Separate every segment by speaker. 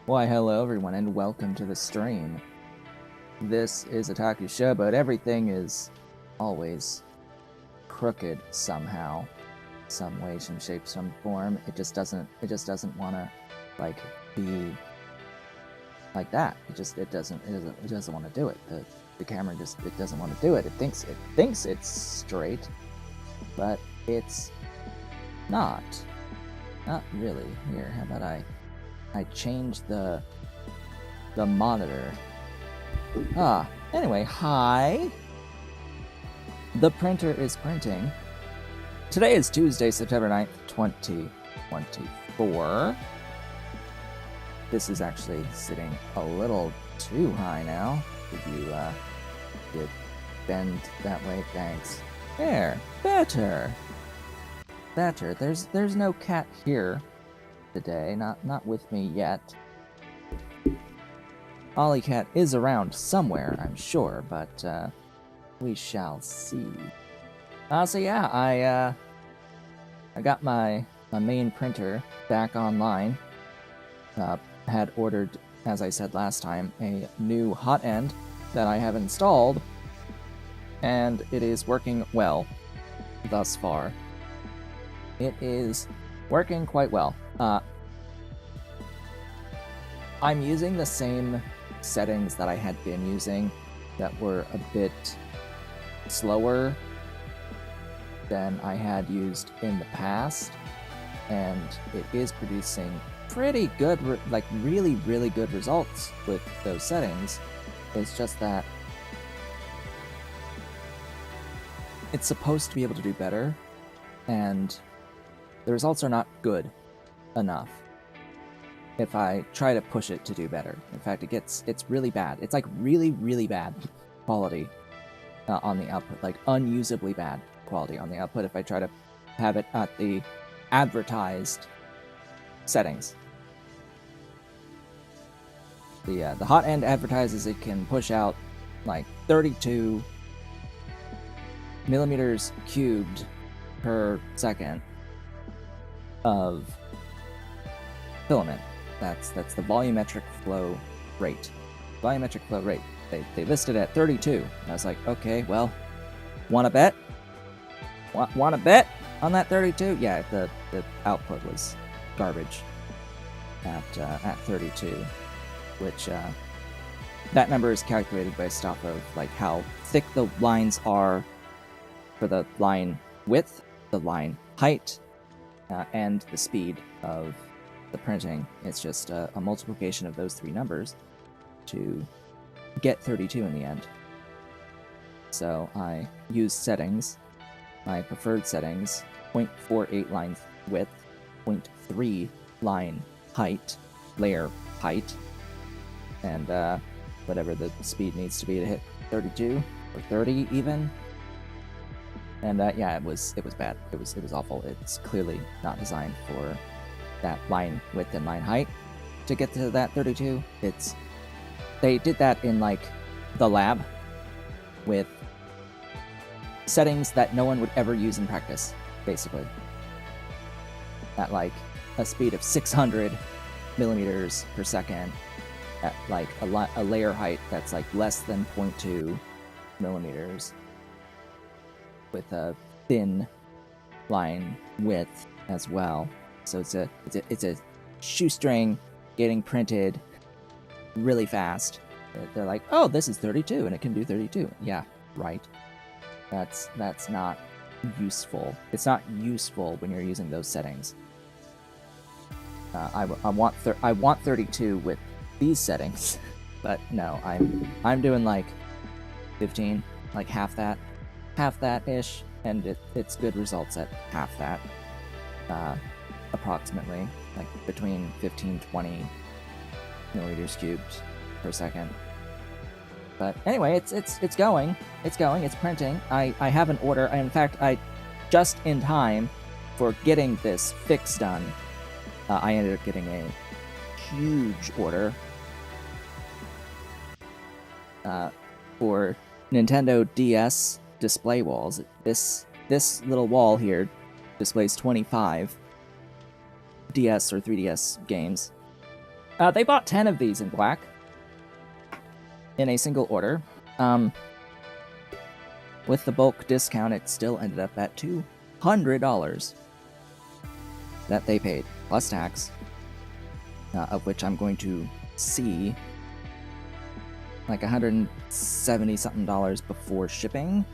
Speaker 1: Why, hello everyone, and welcome to the stream. This is Otaku's show, but everything is always crooked somehow, some way, some shape, some form. It just doesn't want to be like that. It doesn't want to do it. The camera it doesn't want to do it. It thinks it's straight, but it's not. Not really. Here, how about I change the monitor. Anyway, hi. The printer is printing. Today is Tuesday, September 9th, 2024. This is actually sitting a little too high now. Did you bend that way? Thanks. There. Better. There's no cat here today, not with me yet. Ollie Cat is around somewhere, I'm sure, but we shall see. So yeah, I got my main printer back online. Had ordered, as I said last time, a new hot end that I have installed, and it is working well thus far. It is working quite well. I'm using the same settings that I had been using that were a bit slower than I had used in the past, and it is producing pretty good, really good results with those settings. It's just that it's supposed to be able to do better, and the results are not good enough if I try to push it to do better. In fact, it's really bad. It's like really bad quality on the output, like unusably bad quality on the output if I try to have it at the advertised settings. The hot end advertises it can push out like 32 millimeters cubed per second of filament. That's the volumetric flow rate. Volumetric flow rate. They listed at 32. And I was like, okay, well, wanna bet? Wanna bet on that 32? Yeah, the output was garbage at 32, which that number is calculated based off of like how thick the lines are for the line width, the line height, and the speed of the printing. It's just a multiplication of those three numbers to get 32 in the end. So I use settings, my preferred settings: 0.48 line width, 0.3 line height, layer height, and whatever the speed needs to be to hit 32 or 30 even. And yeah, it was bad. It was awful. It's clearly not designed for that line width and line height to get to that 32. They did that in like the lab with settings that no one would ever use in practice, basically. At like a speed of 600 millimeters per second, at like a layer height that's like less than 0.2 millimeters, with a thin line width as well. So it's a shoestring getting printed really fast. They're like, oh, this is 32 and it can do 32. Yeah, right. That's not useful. It's not useful when you're using those settings. I want 32 with these settings, but no, I'm doing like 15, like half that ish, and it's good results at half that. Approximately, like between 15-20 milliliters cubed per second. But anyway, it's going, it's printing. I have an order. In fact, I just in time for getting this fix done, I ended up getting a huge order for Nintendo DS display walls. This little wall here displays 25 DS or 3DS games, They bought 10 of these in black in a single order. With the bulk discount, it still ended up at $200 that they paid, plus tax, of which I'm going to see like $170-something before shipping,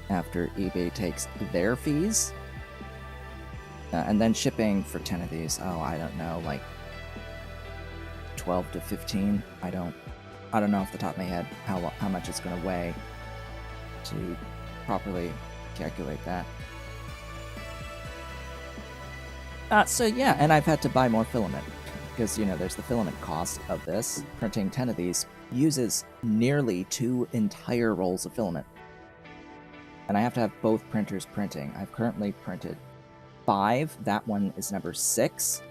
Speaker 1: after eBay takes their fees. And then shipping for 10 of these, oh, I don't know, like 12 to 15. I don't know off the top of my head how much it's going to weigh to properly calculate that. So yeah, and I've had to buy more filament because, you know, there's the filament cost of this. Printing 10 of these uses nearly 2 entire rolls of filament. And I have to have both printers printing. I've currently printed 5. That one is number 6.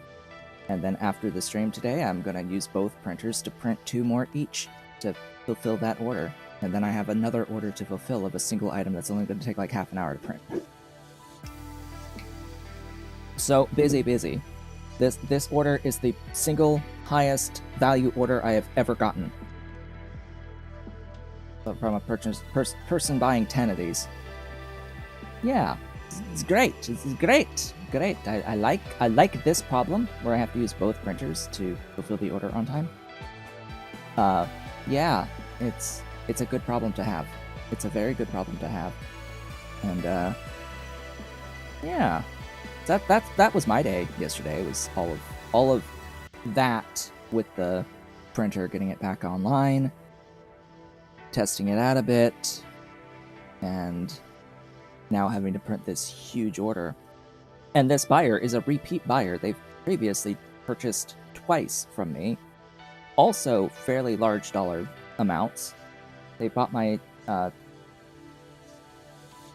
Speaker 1: And then after the stream today, I'm going to use both printers to print 2 more each to fulfill that order. And then I have another order to fulfill of a single item that's only going to take like half an hour to print. So, busy. This order is the single highest value order I have ever gotten. From a person buying 10 of these. Yeah, it's great. It's great. I like this problem where I have to use both printers to fulfill the order on time. Yeah, it's a good problem to have. It's a very good problem to have. And yeah, that was my day yesterday. It was all of that with the printer, getting it back online, testing it out a bit, and now having to print this huge order. And this buyer is a repeat buyer. They've previously purchased twice from me. Also fairly large dollar amounts. They bought my...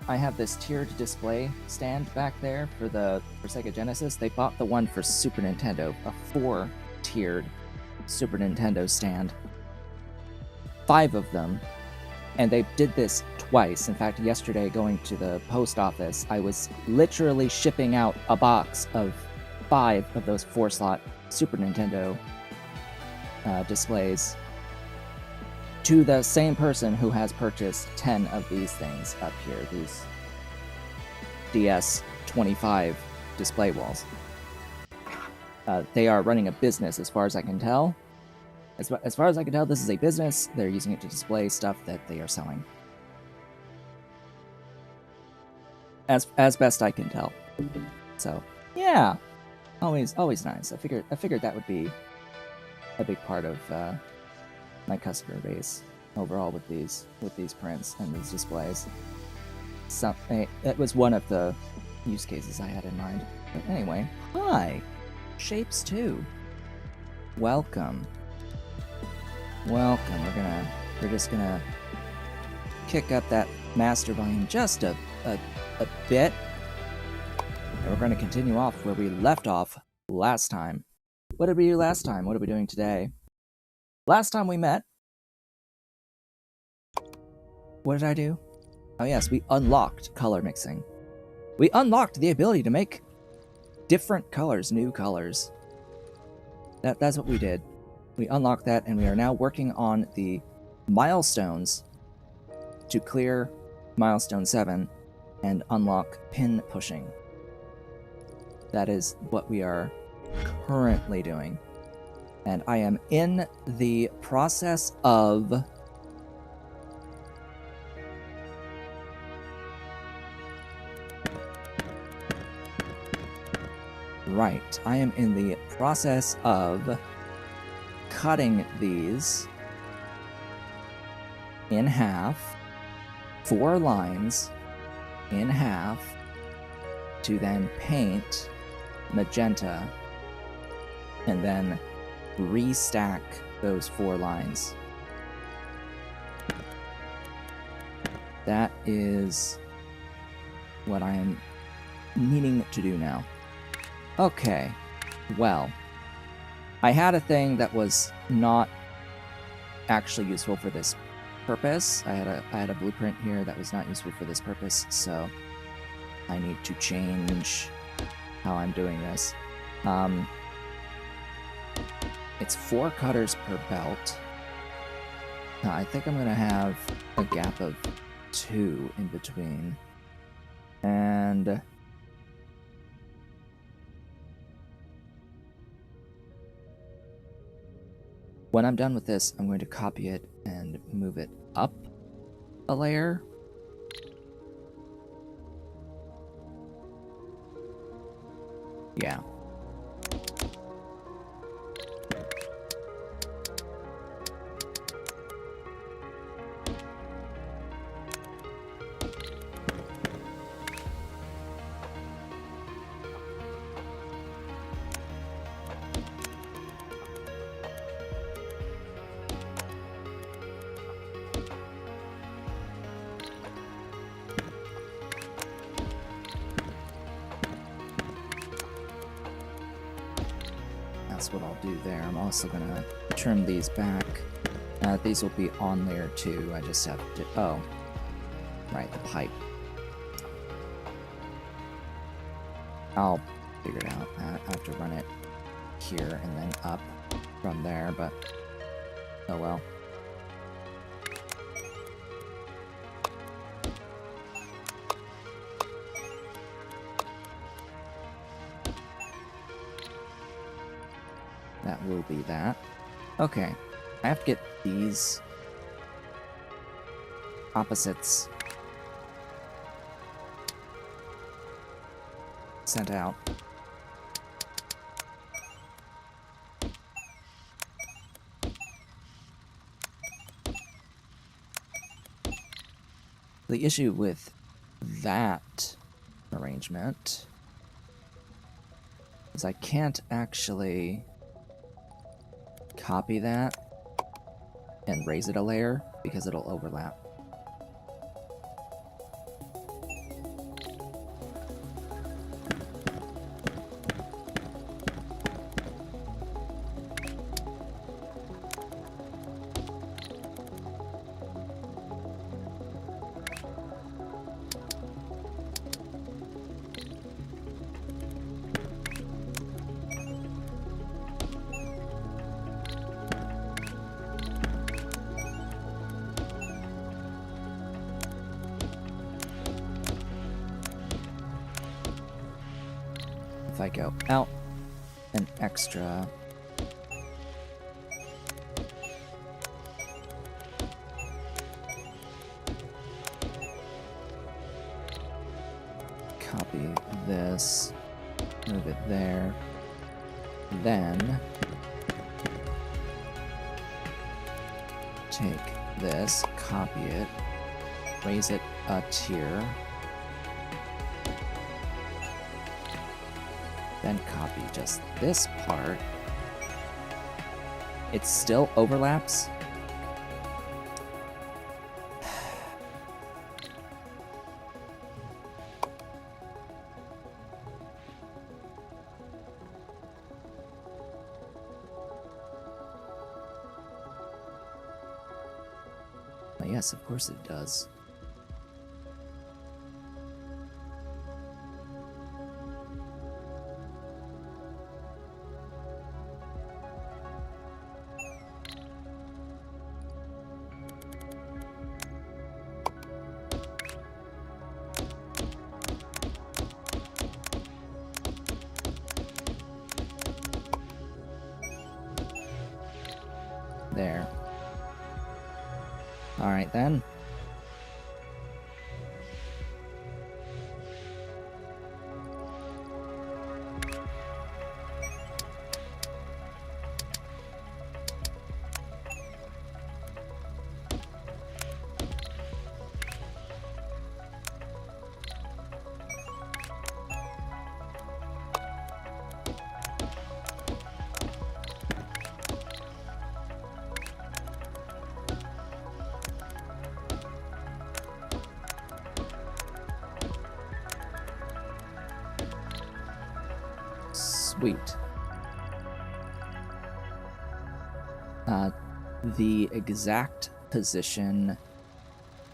Speaker 1: I have this tiered display stand back there for Sega Genesis. They bought the one for Super Nintendo, a 4-tiered Super Nintendo stand. 5 of them. And they did this twice. In fact, yesterday, going to the post office, I was literally shipping out a box of 5 of those 4-slot Super Nintendo displays to the same person who has purchased 10 of these things up here, these DS25 display walls. They are running a business, as far as I can tell. As far as I can tell, this is a business. They're using it to display stuff that they are selling. As best I can tell. So, yeah. Always nice. I figured that would be a big part of my customer base overall with these prints and these displays. It was one of the use cases I had in mind. But anyway, hi, Shapez 2. Welcome. We're just gonna kick up that master volume just a bit. And we're gonna continue off where we left off last time. What did we do last time? What are we doing today? Last time we met, what did I do? Oh yes, we unlocked color mixing. We unlocked the ability to make different colors, new colors. That's what we did. We unlocked that, and we are now working on the milestones to clear Milestone 7 and unlock pin pushing. That is what we are currently doing. And I am in the process of... Right, I am in the process of cutting these in half, 4 lines in half, to then paint magenta and then restack those 4 lines. That is what I am needing to do now. Okay, well, I had a thing that was not actually useful for this purpose. I had a blueprint here that was not useful for this purpose, so I need to change how I'm doing this. It's 4 cutters per belt. Now, I think I'm going to have a gap of 2 in between. And when I'm done with this, I'm going to copy it and move it up a layer. Yeah. That's what I'll do there. I'm also going to trim these back. These will be on layer 2. I just have to... Oh. Right, the pipe. I'll figure it out. I have to run it here and then up from there, but... Oh well. That will be that. Okay. I have to get these opposites sent out. The issue with that arrangement is I can't actually copy that and raise it a layer because it'll overlap. If I go out an extra, copy this, move it there, then take this, copy it, raise it a tier, then copy just this part. It still overlaps. Yes, of course it does. There. Alright then. Sweet. The exact position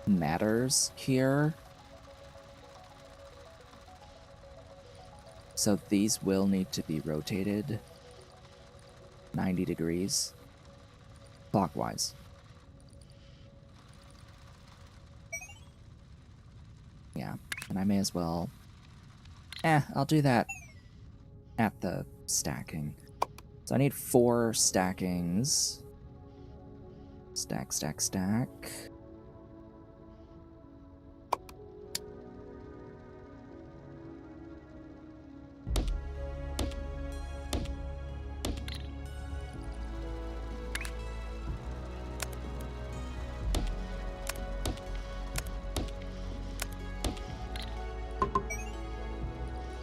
Speaker 1: matters here. So these will need to be rotated 90 degrees clockwise. Yeah, and I may as well... I'll do that at the stacking. So I need 4 stackings. Stack, stack, stack.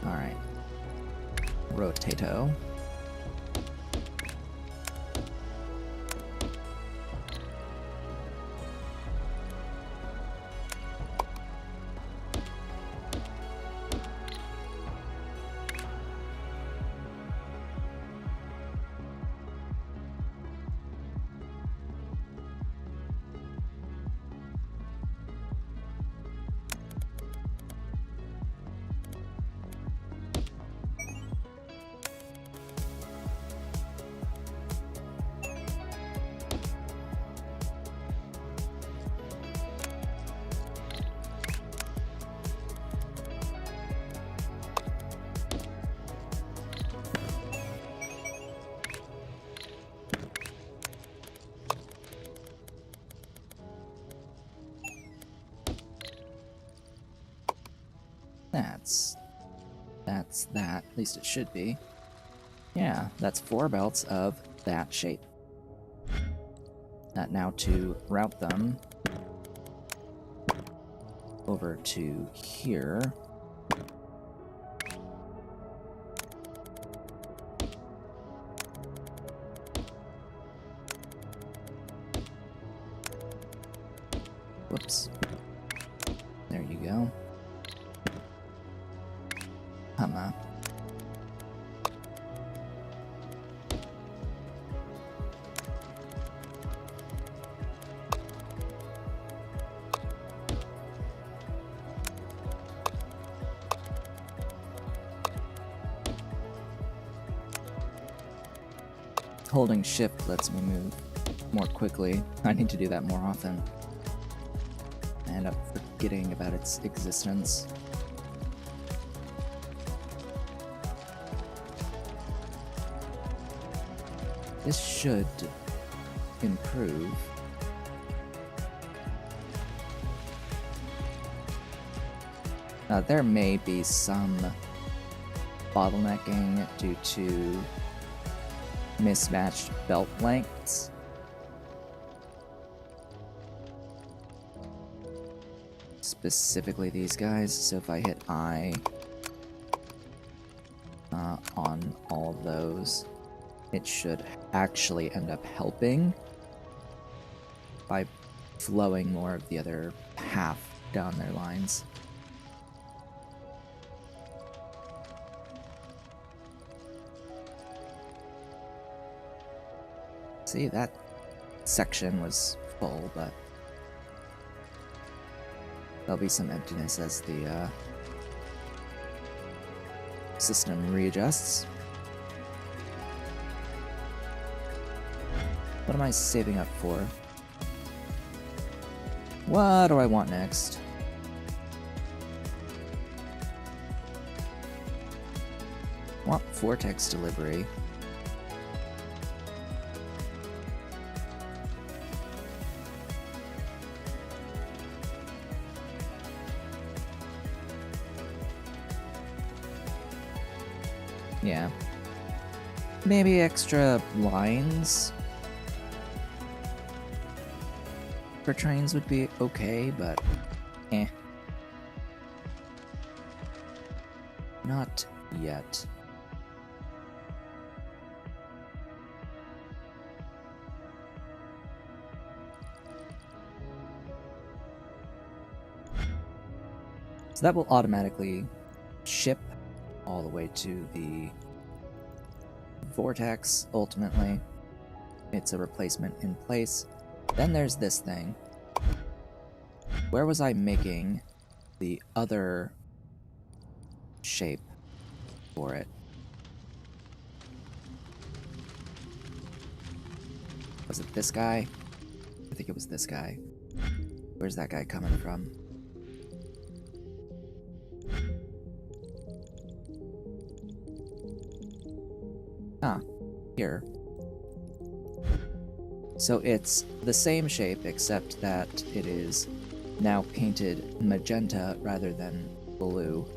Speaker 1: Alright. Rotato. That's that. At least it should be. Yeah, that's 4 belts of that shape. Now to route them over to here. Whoops. There you go. Humma. Holding shift lets me move more quickly. I need to do that more often. I end up forgetting about its existence. This should improve. There may be some bottlenecking due to mismatched belt lengths. Specifically these guys, so if I hit I on all of those, it should actually end up helping by flowing more of the other half down their lines. See, that section was full, but there'll be some emptiness as the system readjusts. What am I saving up for? What do I want next? Want vortex delivery. Yeah. Maybe extra lines for trains would be okay, but not yet. So that will automatically ship all the way to the vortex, ultimately. It's a replacement in place. Then there's this thing. Where was I making the other shape for it? Was it this guy? I think it was this guy. Where's that guy coming from? Ah, here. So it's the same shape, except that it is now painted magenta rather than blue.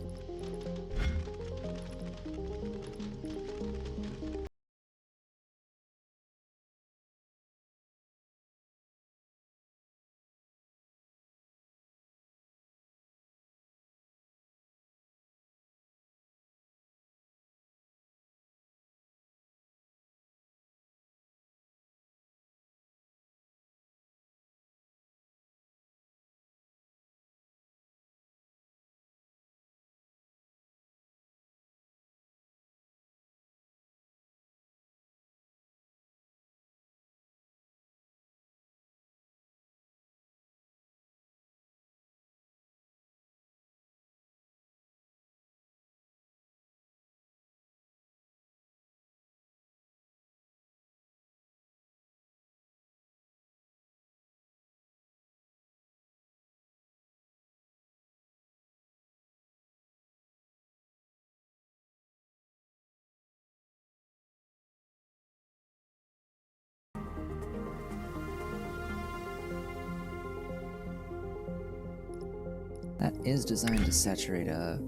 Speaker 1: That is designed to saturate a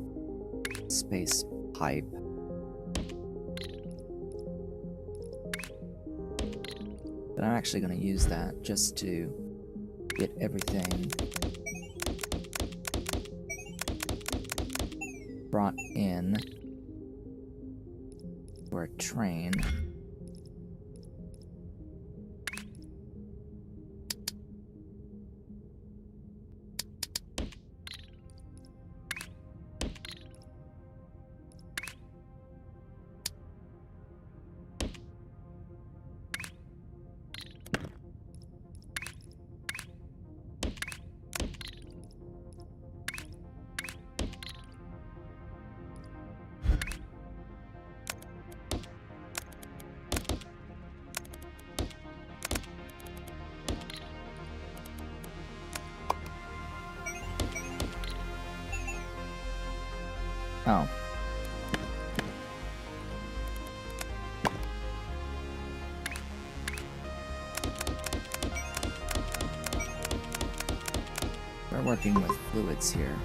Speaker 1: space pipe. But I'm actually going to use that just to get everything brought in for a train. Oh. We're working with fluids here.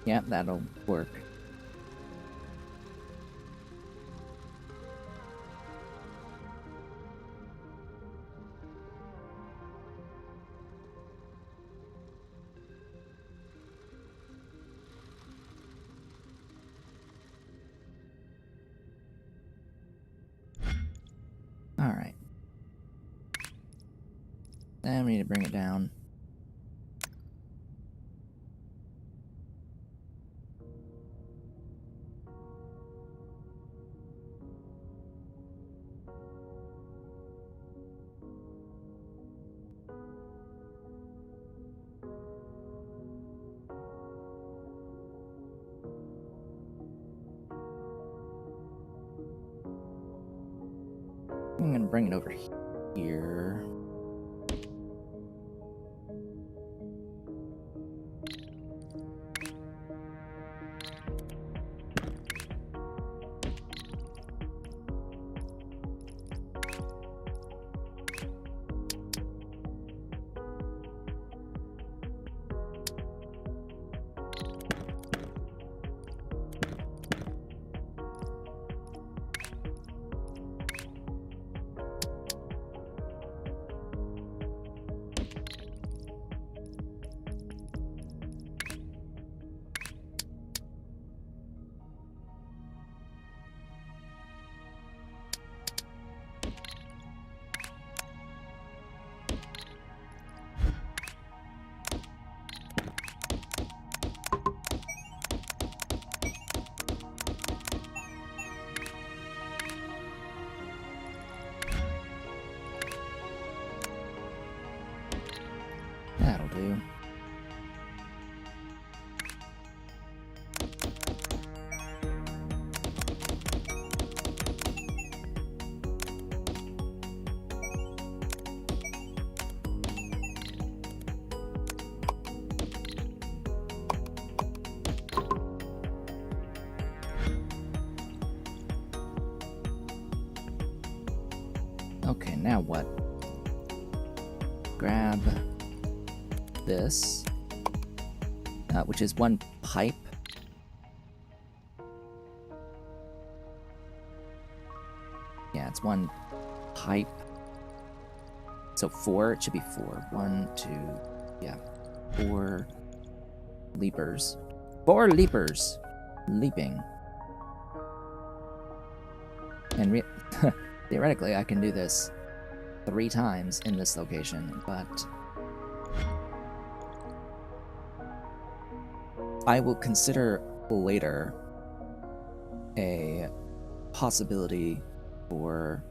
Speaker 1: Yeah, that'll work. Alright. Then we need to bring it down. I'm gonna bring it over here. do. Okay, now what? Grab this, which is one pipe. Yeah, it's one pipe. So 4, it should be 4. 1, 2, yeah, 4 leapers. 4 leapers! Leaping. And theoretically, I can do this 3 times in this location, but I will consider later a possibility for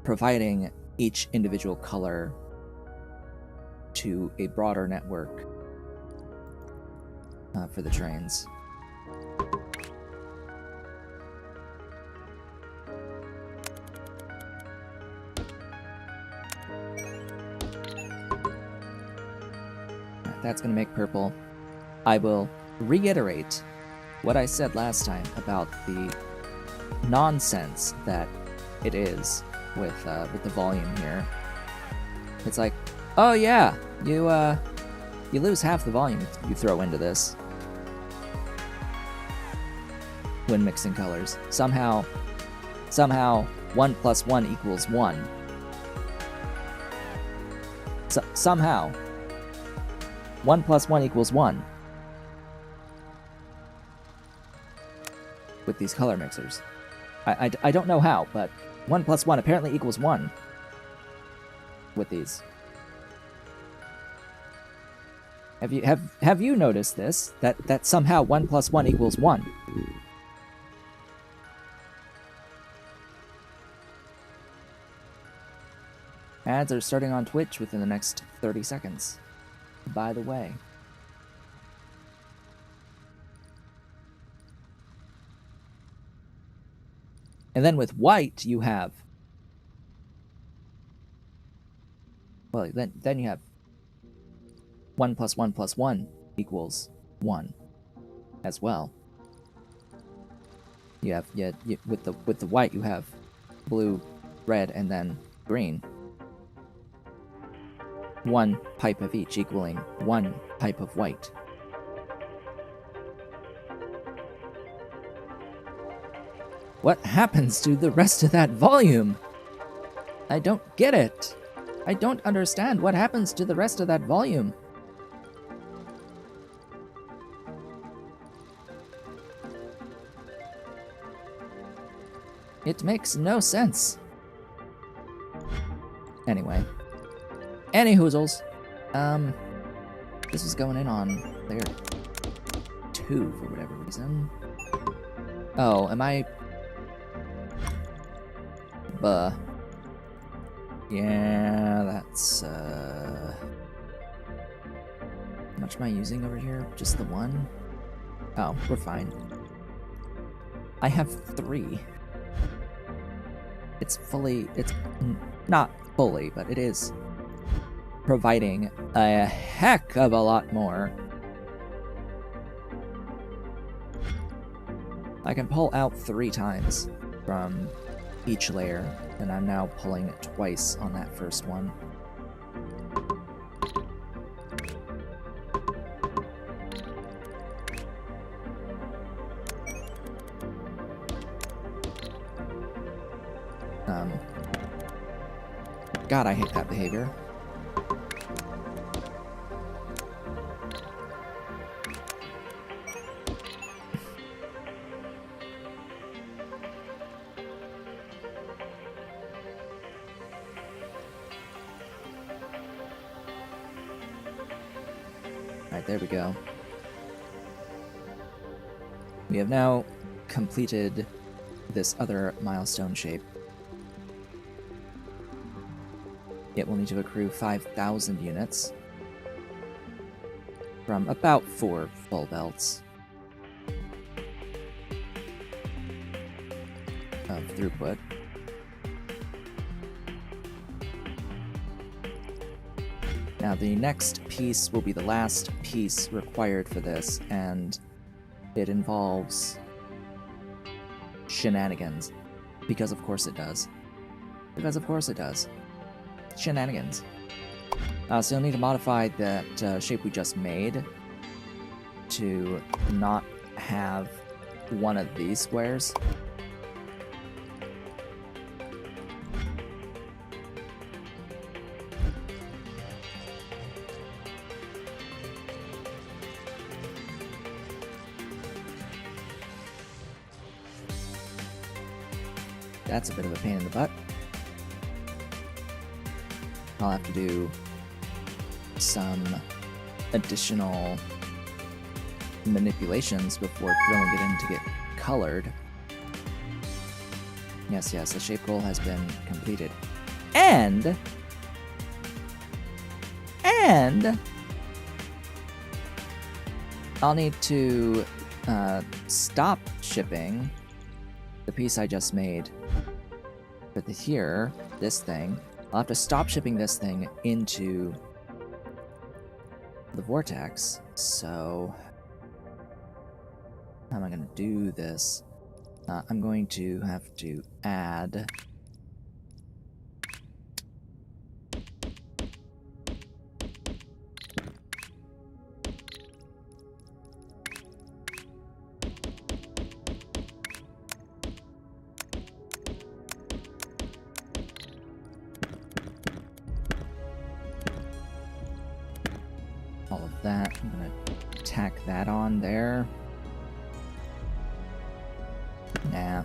Speaker 1: providing each individual color to a broader network for the trains. That's going to make purple. I will reiterate what I said last time about the nonsense that it is with the volume here. It's like, oh yeah, you lose half the volume you throw into this when mixing colors. Somehow 1 plus 1 equals 1. Somehow 1 plus 1 equals 1 with these color mixers. I don't know how, but 1 plus 1 apparently equals 1 with these. Have you noticed this? That somehow 1 plus 1 equals 1? Ads are starting on Twitch within the next 30 seconds. By the way. And then with white, you have... Well, then you have 1 plus 1 plus 1 equals 1 as well. You have, with the white, you have blue, red, and then green. 1 pipe of each equaling 1 pipe of white. What happens to the rest of that volume? I don't get it. I don't understand what happens to the rest of that volume. It makes no sense. Anyway. Anyhoozles. This is going in on layer 2 for whatever reason. Oh, am I... Buh. Yeah, that's, How much am I using over here? Just the 1? Oh, we're fine. I have 3. It's not fully, but it is providing a heck of a lot more. I can pull out 3 times from each layer, and I'm now pulling it twice on that first one. God, I hate that behavior. Alright, there we go. We have now completed this other milestone shape. it will need to accrue 5,000 units from about 4 full belts of throughput. Now the next piece will be the last piece required for this, and it involves shenanigans. Because of course it does. Because of course it does. Shenanigans. So you'll need to modify that shape we just made to not have one of these squares. That's a bit of a pain in the butt. I'll have to do some additional manipulations before throwing it in to get colored. Yes, the shape goal has been completed. And I'll need to stop shipping the piece I just made. But here, this thing, I'll have to stop shipping this thing into the vortex. So, how am I going to do this? I'm going to have to add all of that. I'm going to tack that on there. Nah.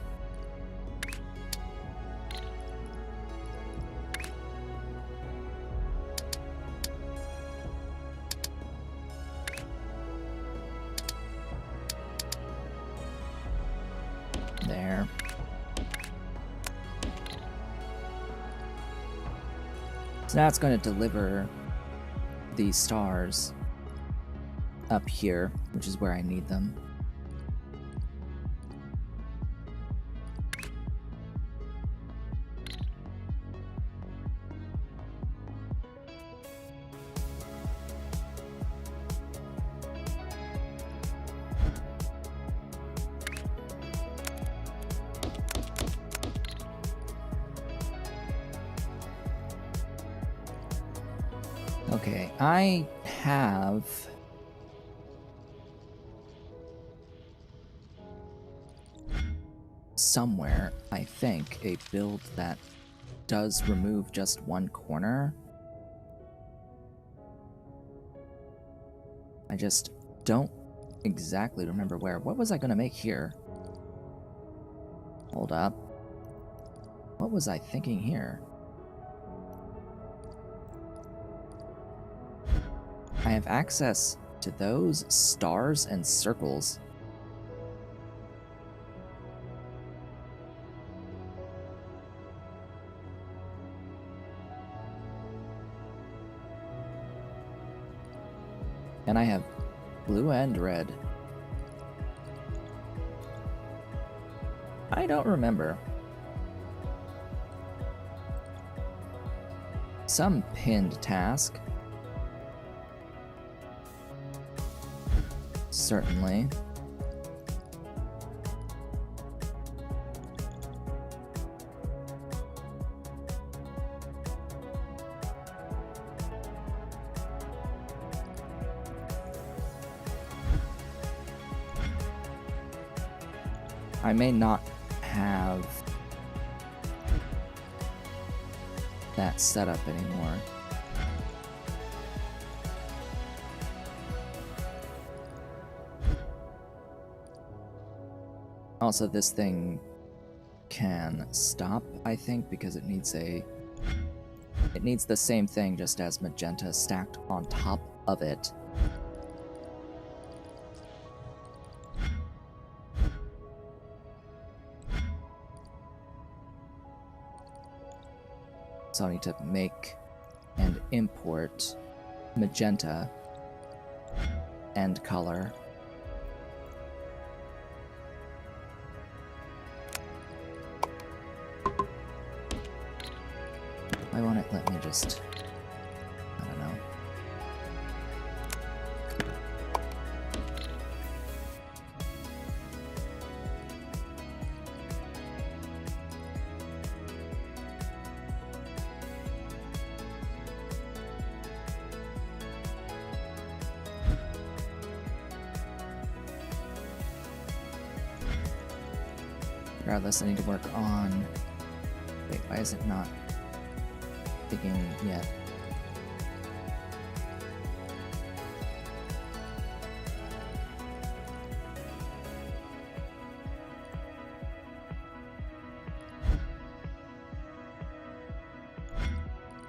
Speaker 1: There. So now it's going to deliver these stars up here, which is where I need them. Okay, I have somewhere, I think, a build that does remove just one corner. I just don't exactly remember where. What was I going to make here? Hold up. What was I thinking here? I have access to those stars and circles. And I have blue and red. I don't remember. Some pinned task. Certainly. I may not have that set up anymore. Also, this thing can stop, I think, because it needs the same thing just as magenta stacked on top of it. So I need to make and import magenta and color. Why won't it let me just... I don't know. Regardless, I need to work on... Wait, why is it not picking yet?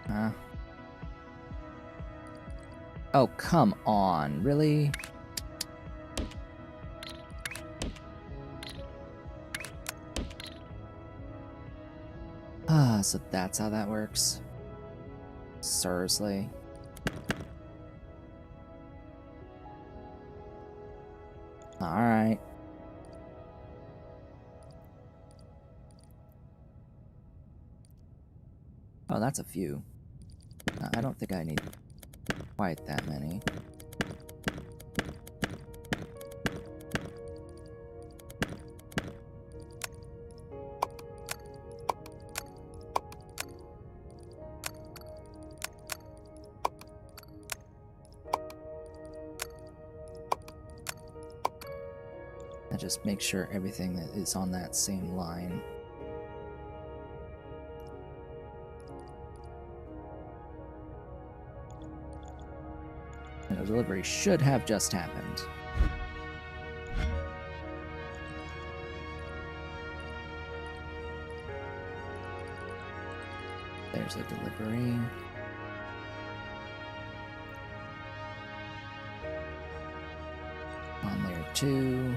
Speaker 1: Huh? Oh, come on, really? So that's how that works. Seriously. Alright. Oh, that's a few. I don't think I need quite that many. Just make sure everything that is on that same line. And a delivery should have just happened. There's a delivery. On layer 2.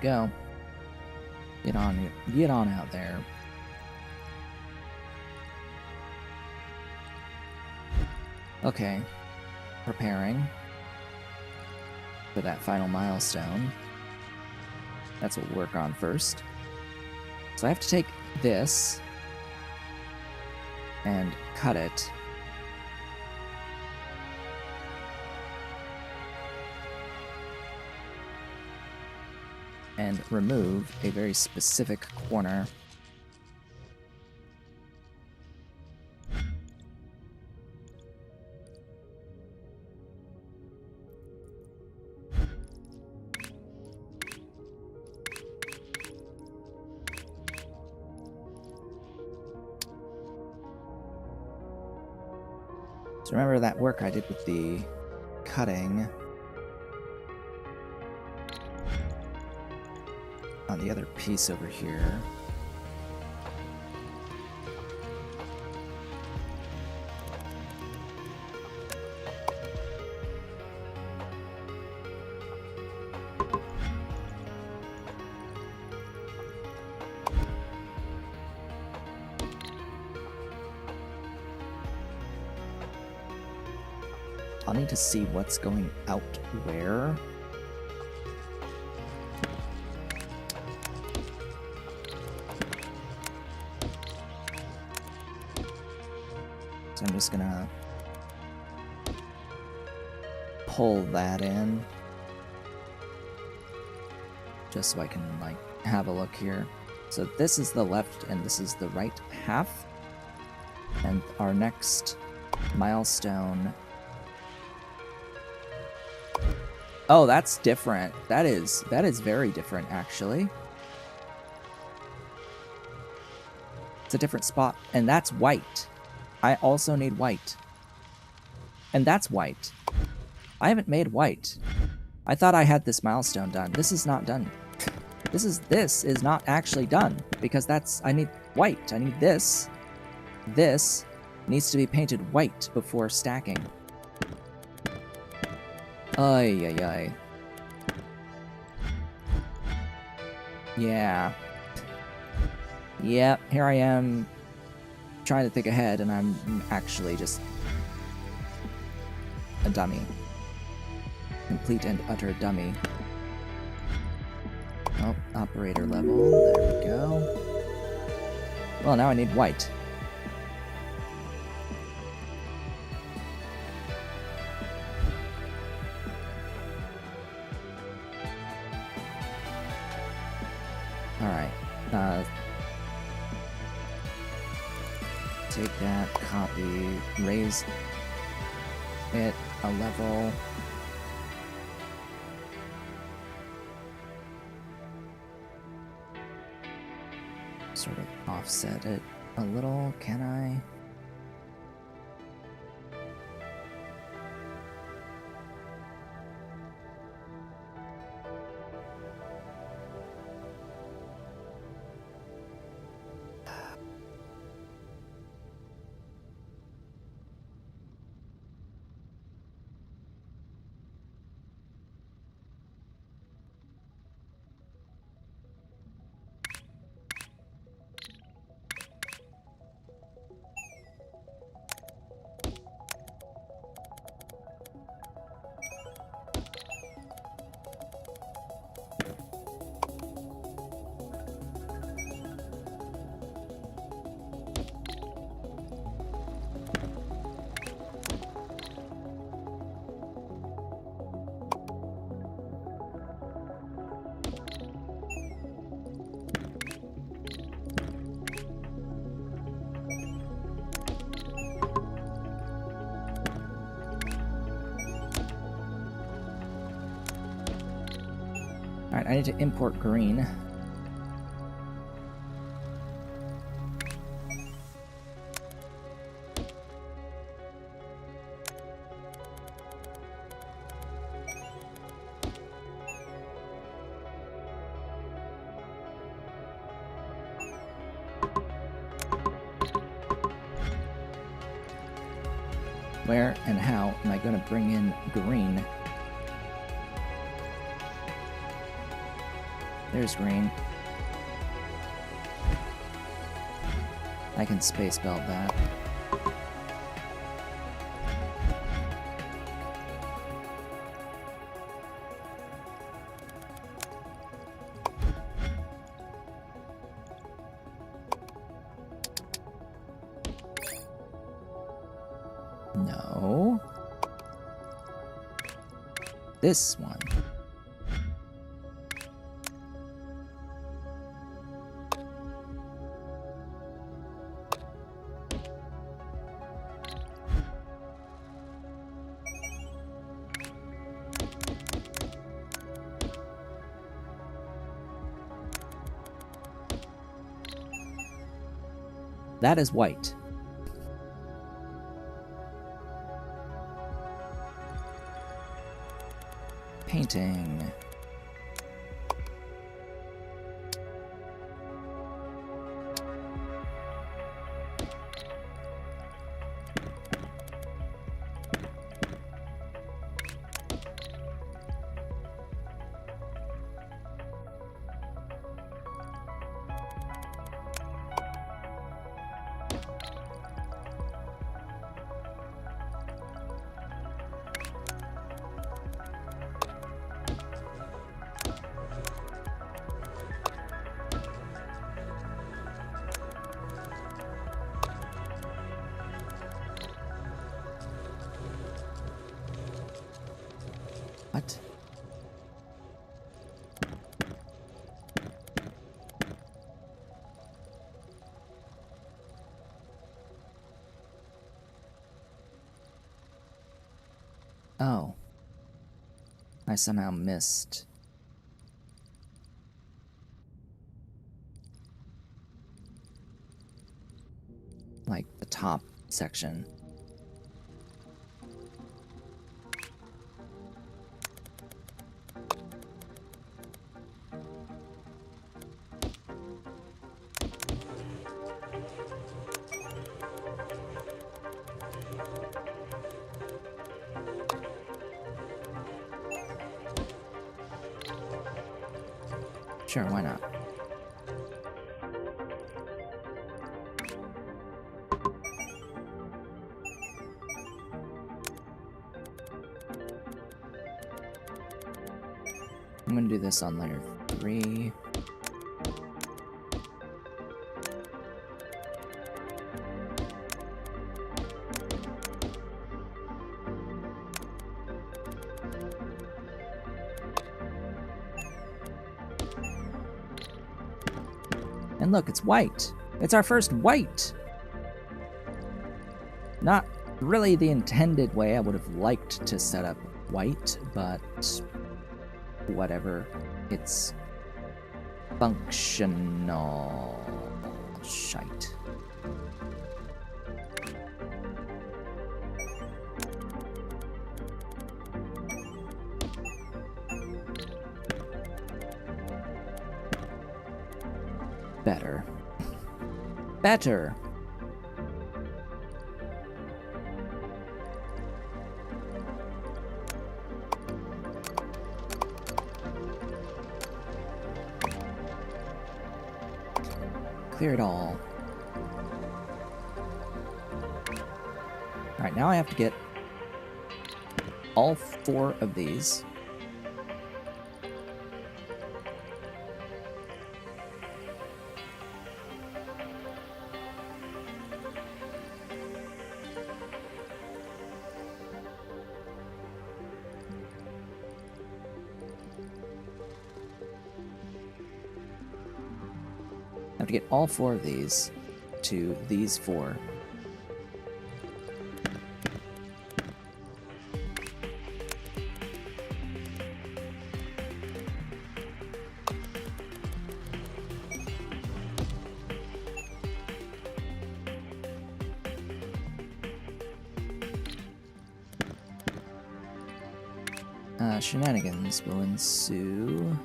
Speaker 1: Go. Get on out there. Okay. Preparing for that final milestone. That's what we'll work on first. So I have to take this and cut it. And remove a very specific corner. So remember that work I did with the cutting on the other piece over here. I'll need to see what's going out where. So I'm just gonna pull that in just so I can like have a look here. So this is the left and this is the right half. And our next milestone. Oh, that's different. That is very different actually. It's a different spot and that's white. I also need white. And that's white. I haven't made white. I thought I had this milestone done. This is not done. This is not actually done because I need white. I need this. This needs to be painted white before stacking. Ay, ay, ay. Yeah. Yep, here I am trying to think ahead, and I'm actually just a dummy. Complete and utter dummy. Oh, operator level. There we go. Well, now I need white. Alright. Take that, copy, raise it a level. Sort of offset it a little, can I? Alright, I need to import green. Where and how am I going to bring in green? There's green. I can space belt that. No. This one. That is white. Painting. What? Oh. I somehow missed. Like the top section. Sure, why not? I'm gonna do this on layer 3. And look, it's white. It's our first white. Not really the intended way I would have liked to set up white, but whatever. It's functional shite. Better. Better. Clear it all. Alright, now I have to get all 4 of these. I have to get all 4 of these to these 4. Shenanigans will ensue.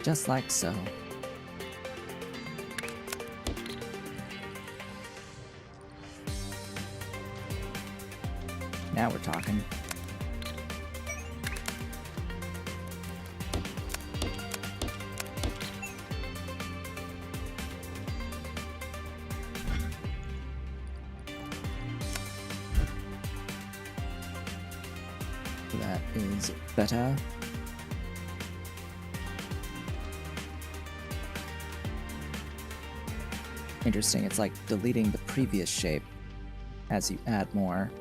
Speaker 1: Just like so. Now we're talking. That is better. Interesting, it's like deleting the previous shape as you add more.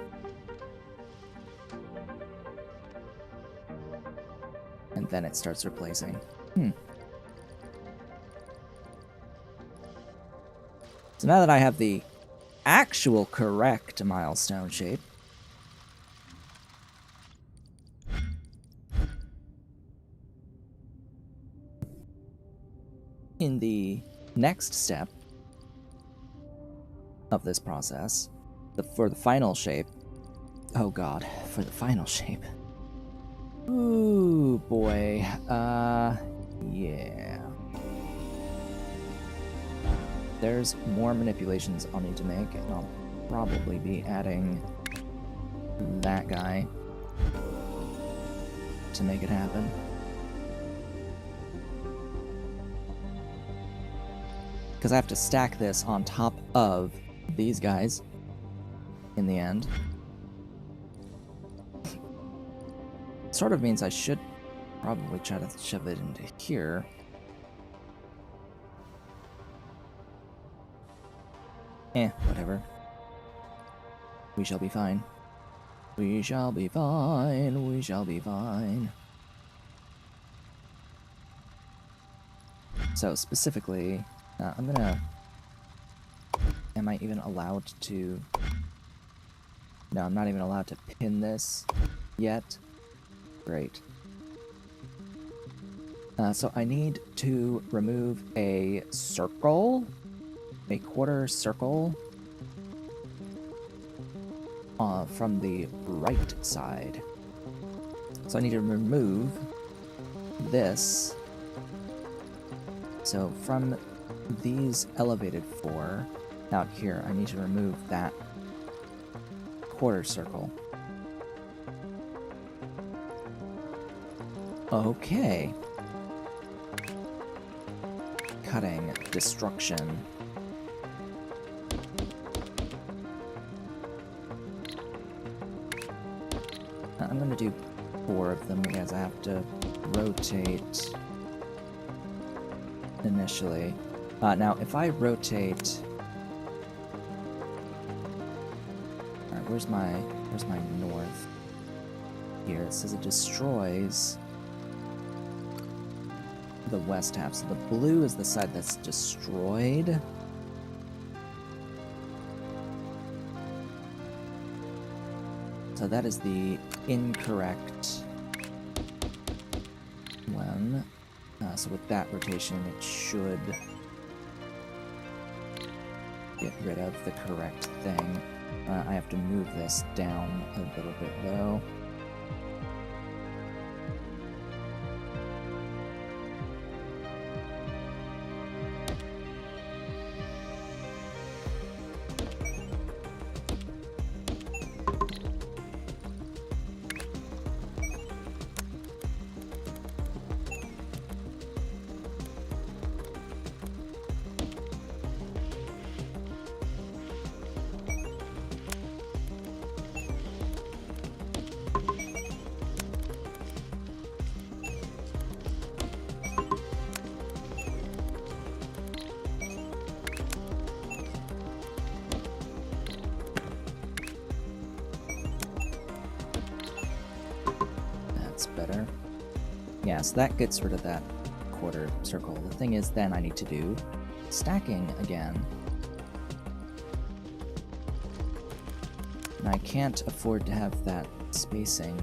Speaker 1: And then it starts replacing. So now that I have the actual correct milestone shape, in the next step of this process, for the final shape, oh god, for the final shape. Ooh, boy. Yeah. There's more manipulations I'll need to make, and I'll probably be adding that guy to make it happen. Because I have to stack this on top of these guys in the end. Sort of means I should probably try to shove it into here. Whatever. We shall be fine. We shall be fine. We shall be fine. So specifically, I'm gonna... Am I even allowed to... No, I'm not even allowed to pin this yet. Great. So I need to remove a circle, a quarter circle. from the right side. So I need to remove this. So from these elevated 4 out here, I need to remove that quarter circle. Okay. Cutting destruction. I'm gonna do 4 of them because I have to rotate initially. Now, if I rotate, all right, where's my north? Here it says it destroys the west half. So the blue is the side that's destroyed. So that is the incorrect one. So with that rotation, it should get rid of the correct thing. I have to move this down a little bit though. Better. Yeah, so that gets rid of that quarter circle. The thing is, then I need to do stacking again. And I can't afford to have that spacing.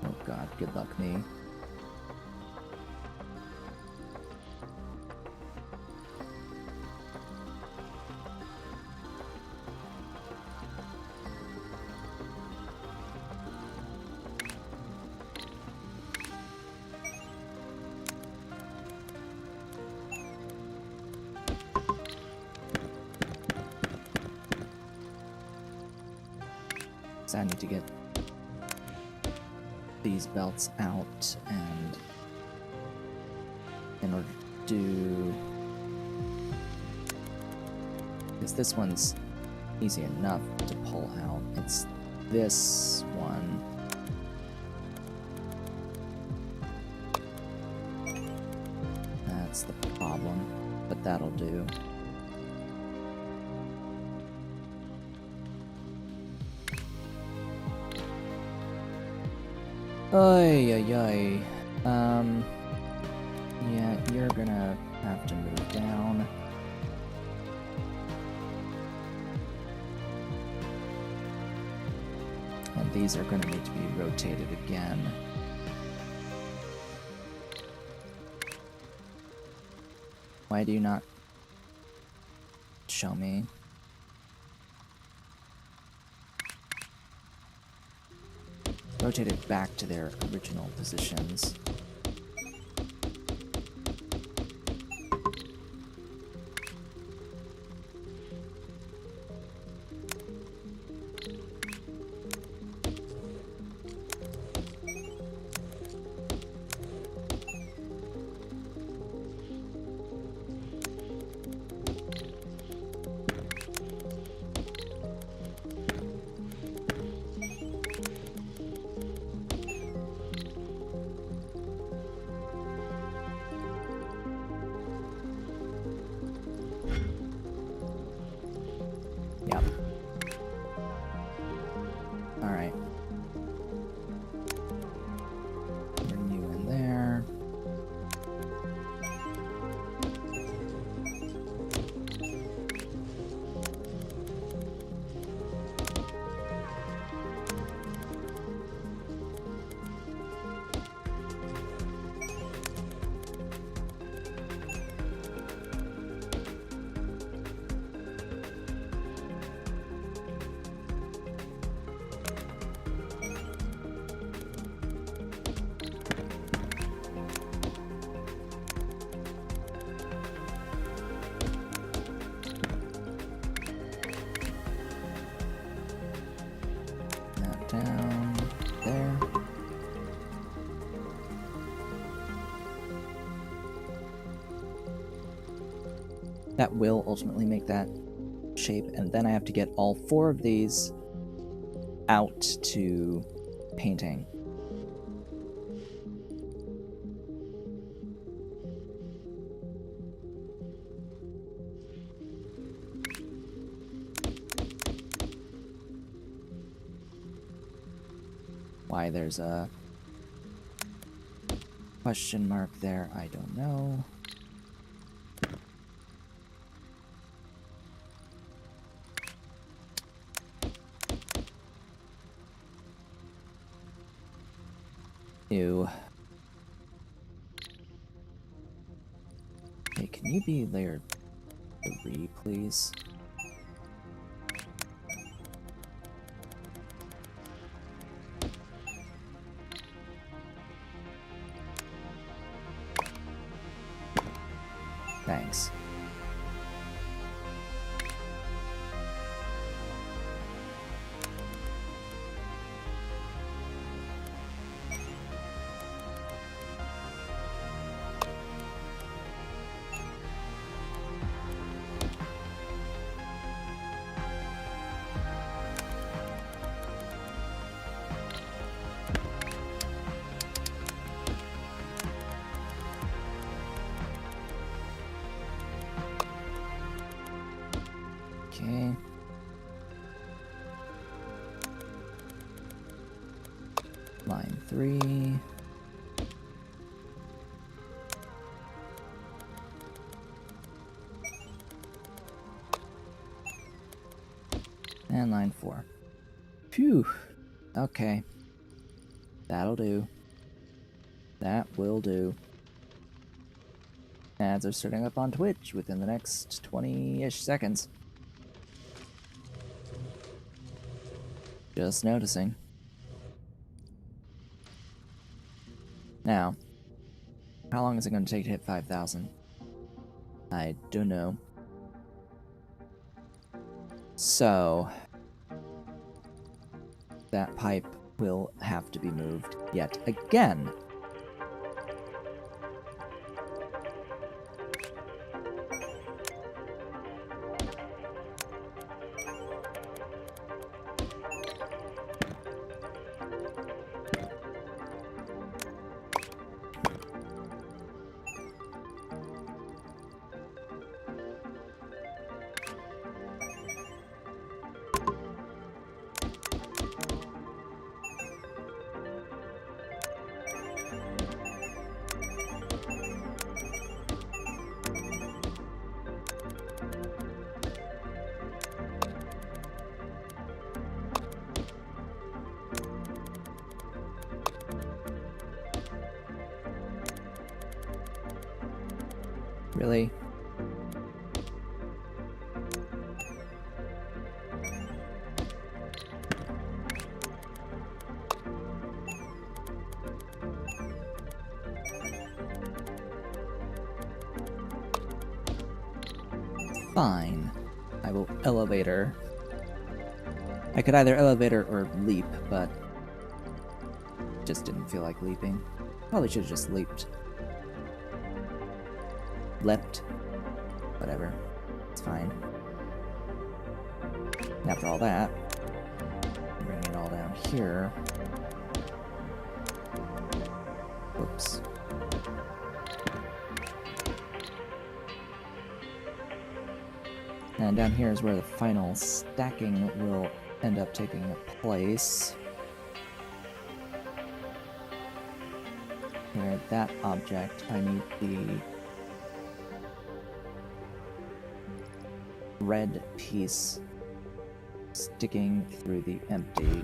Speaker 1: Oh god, good luck me. I need to get these belts out, and in order to do, because this one's easy enough to pull out, it's this one. That's the problem, but that'll do. Ay, ay, ay. Yeah, you're gonna have to move down. And these are gonna need to be rotated again. Why do you not show me? Rotated back to their original positions. down there. That will ultimately make that shape, and then I have to get all 4 of these out to painting. Why there's a question mark there, I don't know. Ew. Hey, can you be layer 3, please? Thanks. Okay. Line 3. And line 4. Phew. Okay. That'll do. That will do. Ads are starting up on Twitch within the next 20-ish seconds. Just noticing. Now, how long is it going to take to hit 5,000? I don't know. So, that pipe will have to be moved yet again. Really? Fine. I will elevator. I could either elevator or leap, but just didn't feel like leaping. Probably should have just leaped. Leapt. Whatever. It's fine. And after all that, bring it all down here. Whoops. And down here is where the final stacking will end up taking place. Where that object, I need the red piece sticking through the empty.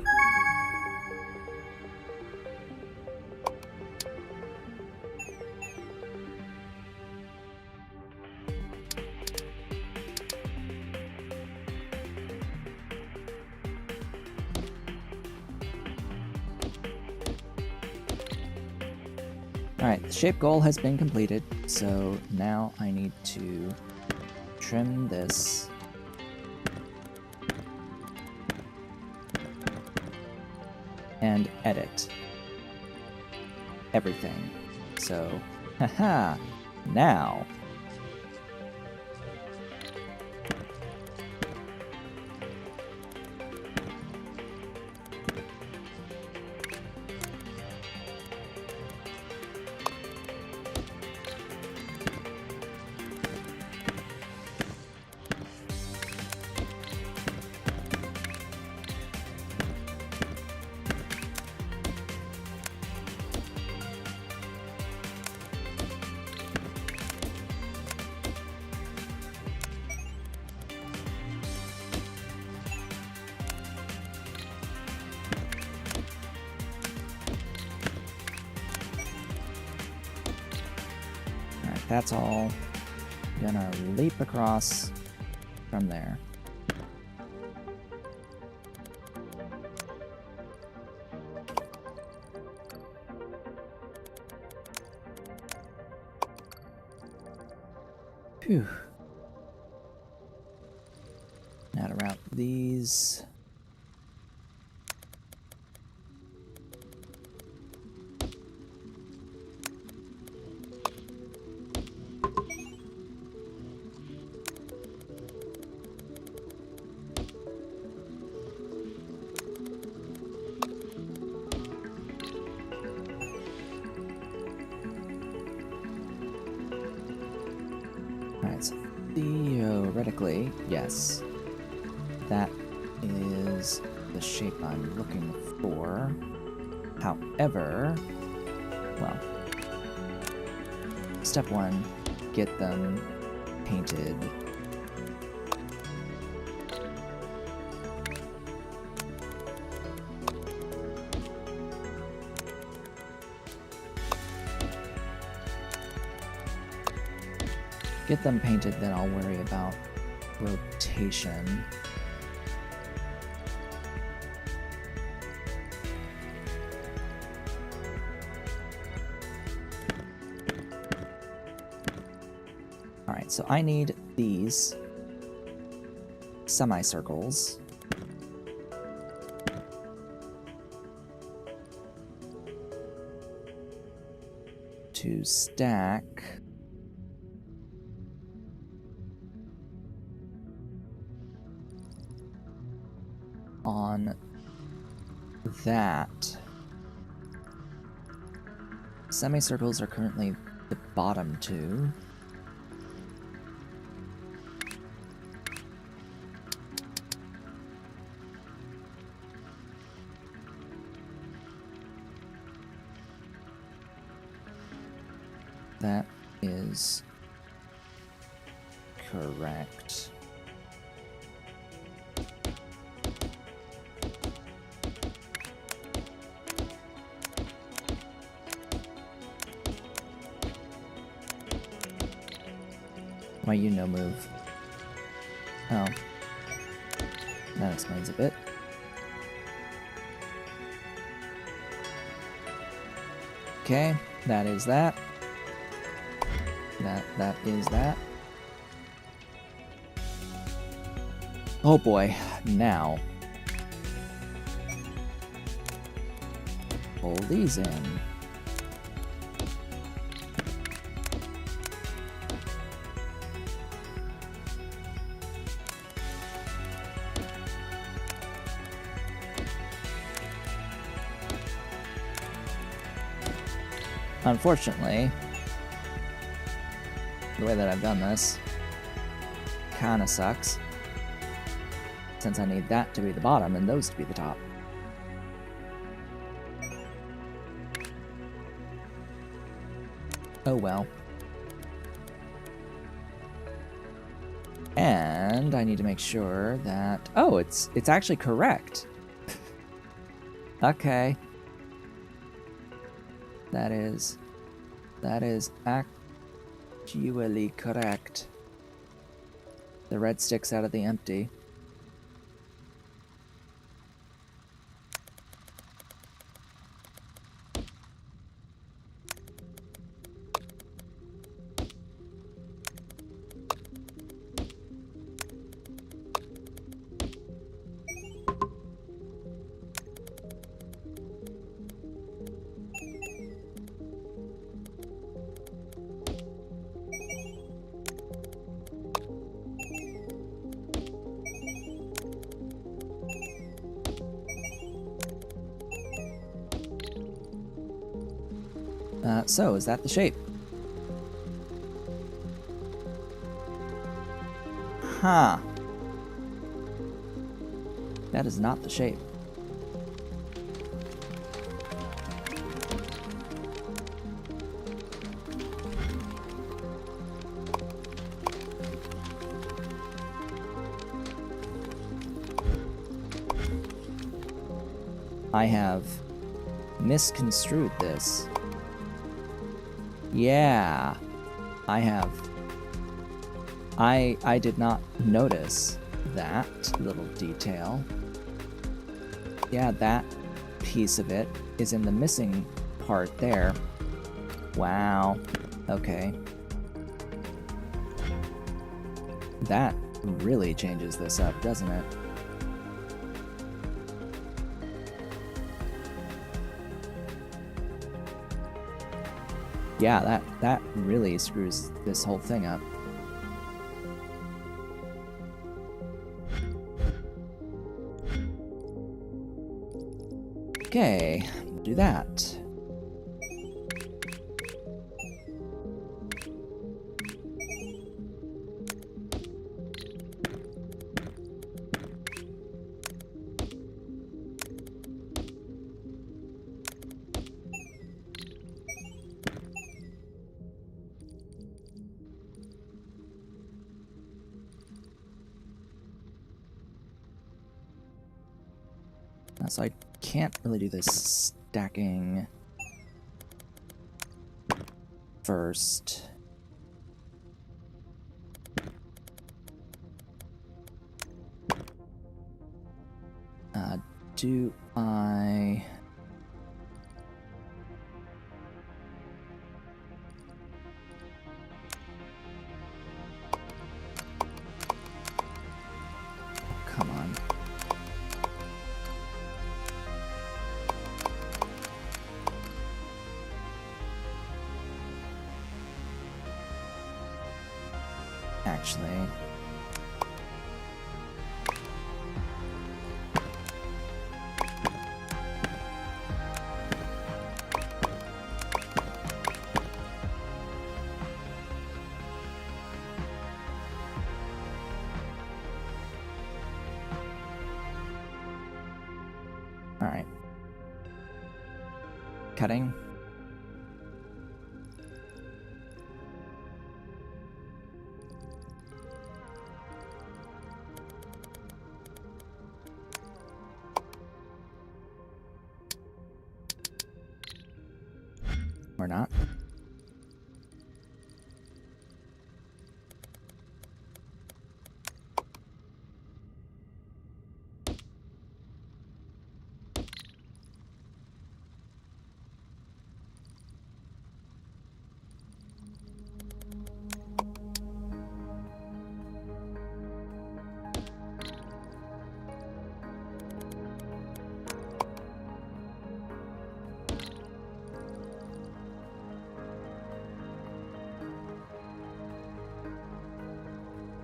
Speaker 1: Alright, the shape goal has been completed, so now I need to trim this. and edit everything. So, haha, now. That's all. Gonna leap across from there. Phew. Now to route these. Theoretically, yes. That is the shape I'm looking for. However, well, step one, get them painted. Get them painted, then I'll worry about rotation. Alright, so I need these semicircles. To stack on that. Semicircles are currently the bottom two. That is correct. Why you no move? Oh. That explains a bit. Okay, that is that. That is that. Oh boy, now. Pull these in. Unfortunately, the way that I've done this kinda sucks, since I need that to be the bottom and those to be the top. Oh well. And I need to make sure that... Oh, it's actually correct. Okay. That is actually correct. The red sticks out of the empty. So, is that the shape? Huh. That is not the shape. I have misconstrued this. Yeah, I have. I did not notice that little detail. Yeah, that piece of it is in the missing part there. Wow. Okay. That really changes this up, doesn't it? Yeah, that really screws this whole thing up. Okay, we'll do that. So I can't really do this stacking first. Do I... Come on. Actually... Alright. Cutting. Or not.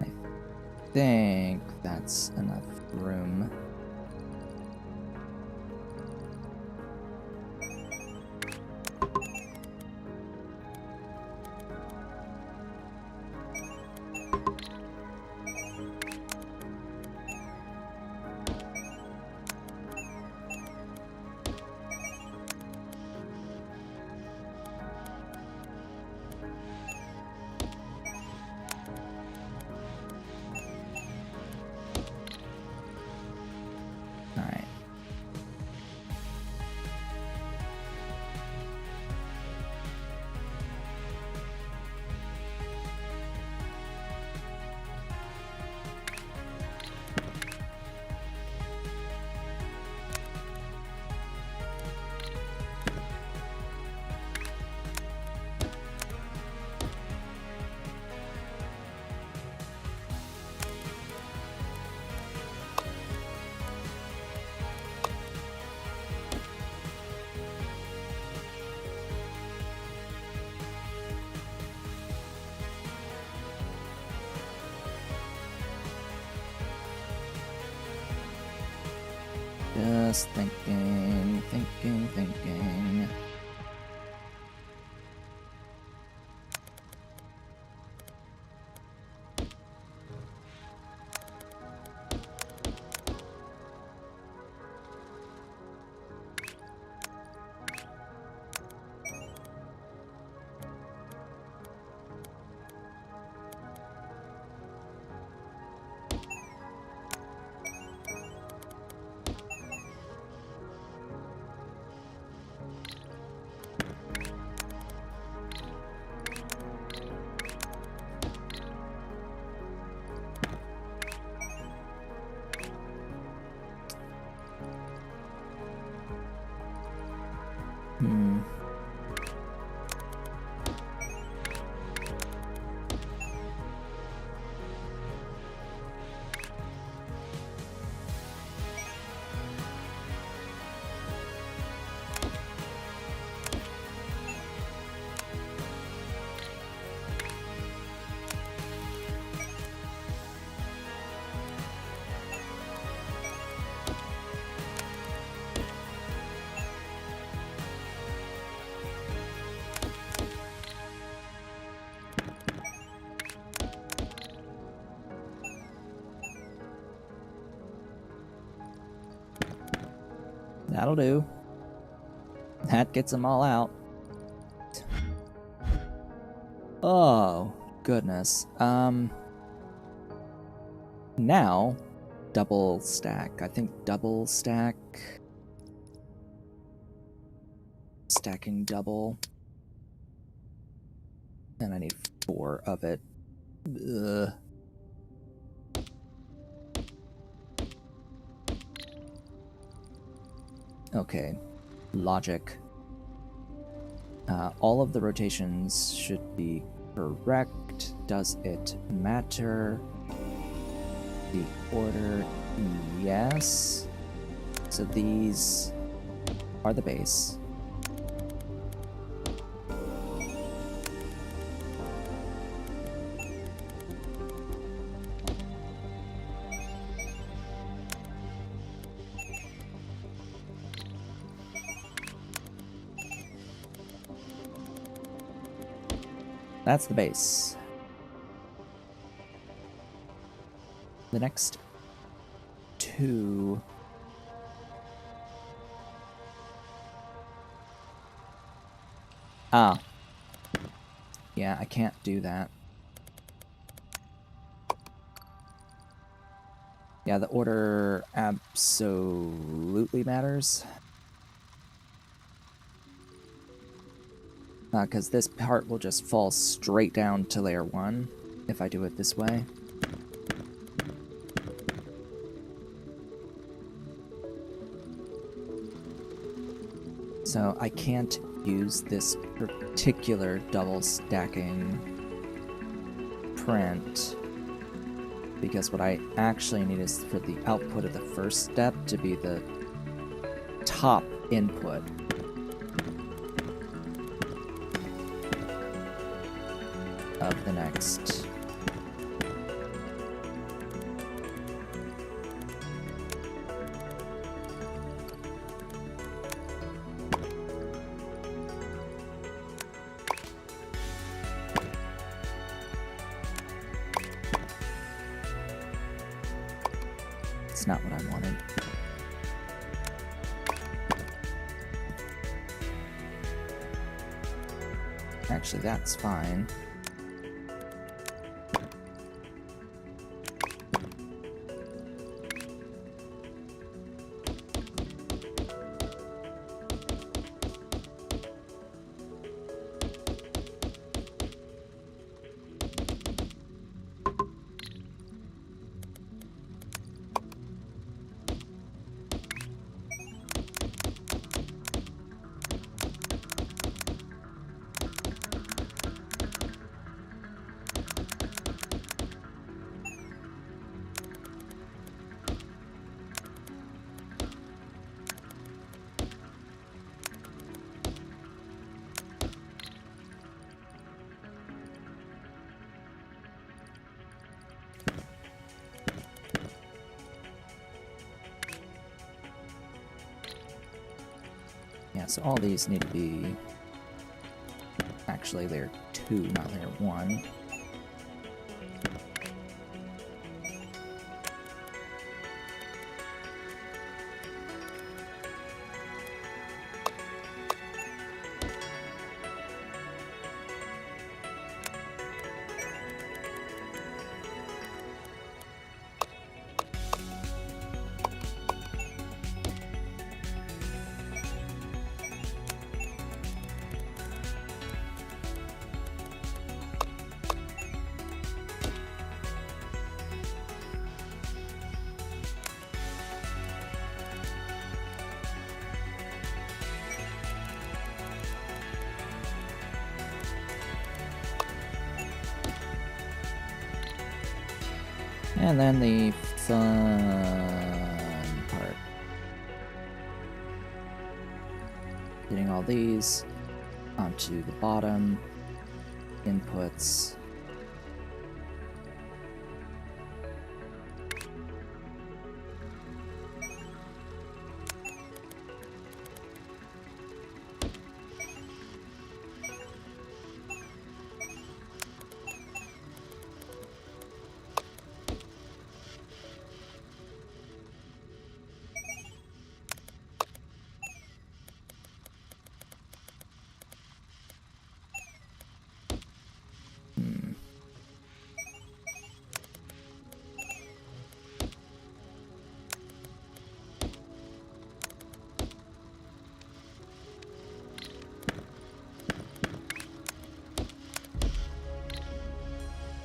Speaker 1: I think that's enough room. Just thinking. Hmm. That'll do. That gets them all out. Oh, goodness. Now, double stack. I think double stack. Stacking double. And I need 4 of it. Ugh. Okay. Logic. All of the rotations should be correct. Does it matter? The order, yes. So these are the base. That's the base. The next 2... Ah. Yeah, I can't do that. Yeah, the order absolutely matters. Because this part will just fall straight down to layer 1 if I do it this way. So I can't use this particular double stacking print because what I actually need is for the output of the first step to be the top input. Of the next. It's not what I wanted. Actually, that's fine. Yeah, so all these need to be actually layer 2, not layer 1. And then the fun part. Getting all these onto the bottom. Inputs.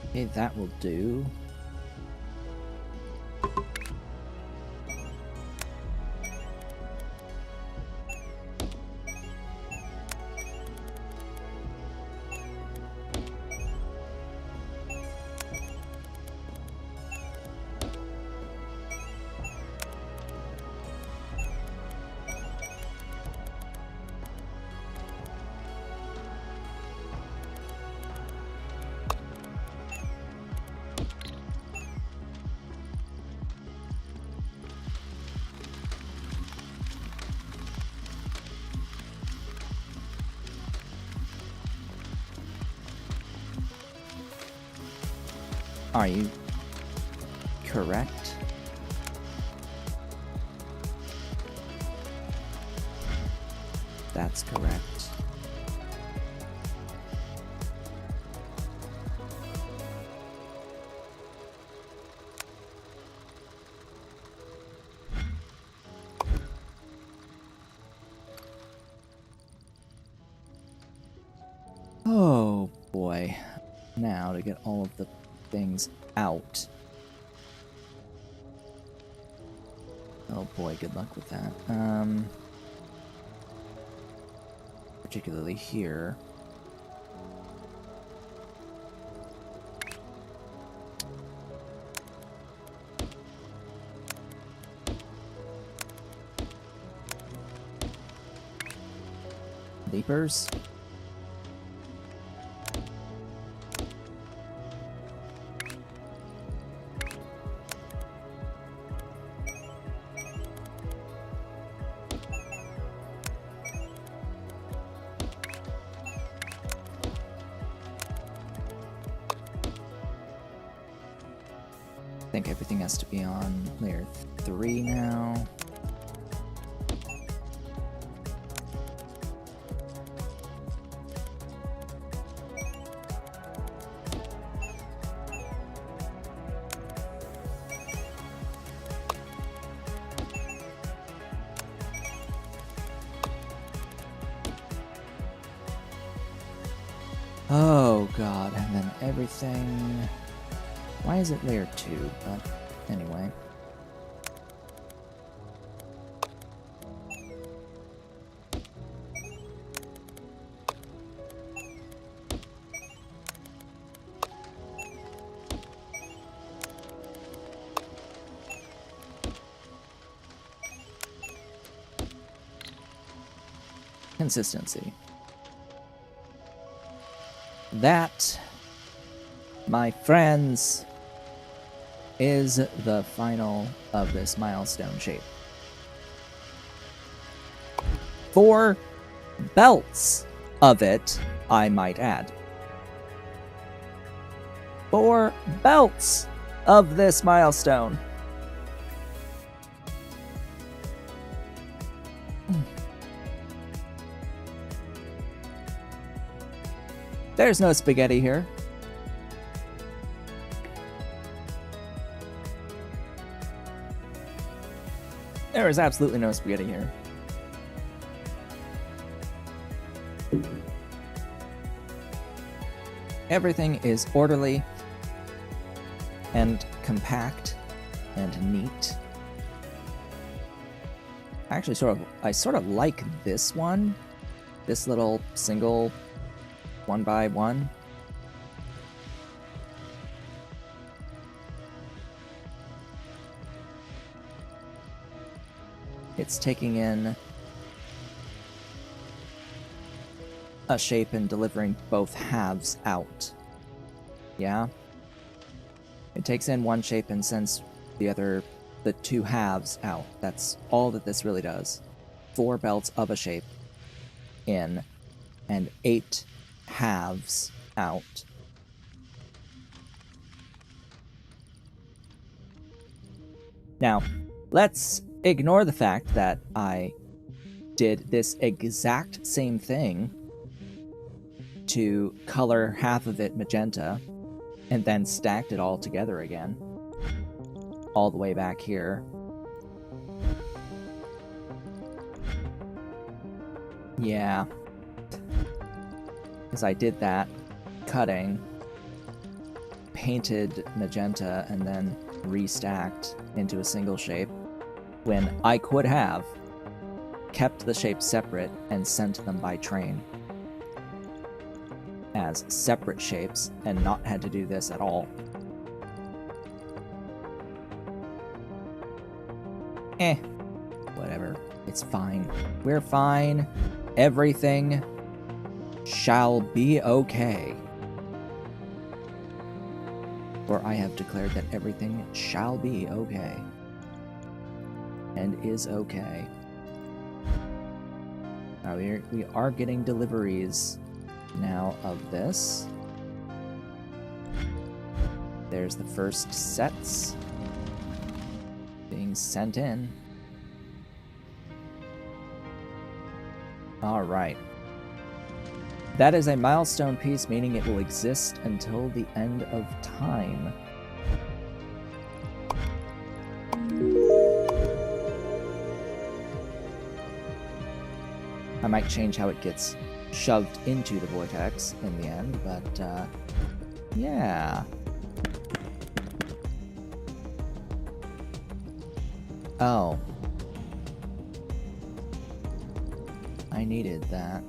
Speaker 1: Okay, that will do. Are you correct? That's correct. Oh boy. Now to get all of the things out. Oh boy, good luck with that. Particularly here. Leapers. I think everything has to be on layer 3 now. Oh god, and then everything... Why is it layer 2? But anyway. Consistency. That, my friends, is the final of this milestone shape. 4 belts of it, I might add. 4 belts of this milestone. There's no spaghetti here. There is absolutely no spaghetti here. Everything is orderly and compact and neat. Actually, I sort of like this one. This little single 1x1. It's taking in a shape and delivering both halves out. Yeah? It takes in one shape and sends the two halves out. That's all that this really does. 4 belts of a shape in, and 8 halves out. Now, let's ignore the fact that I did this exact same thing to color half of it magenta, and then stacked it all together again. All the way back here. Yeah. Because I did that, cutting, painted magenta, and then restacked into a single shape, when I could have kept the shapes separate and sent them by train as separate shapes and not had to do this at all. Whatever. It's fine. We're fine. Everything shall be okay. For I have declared that everything shall be okay. And is okay. Now we are getting deliveries now of this. There's the first sets being sent in. Alright. That is a milestone piece, meaning it will exist until the end of time. I might change how it gets shoved into the vortex in the end, but yeah. Oh. I needed that.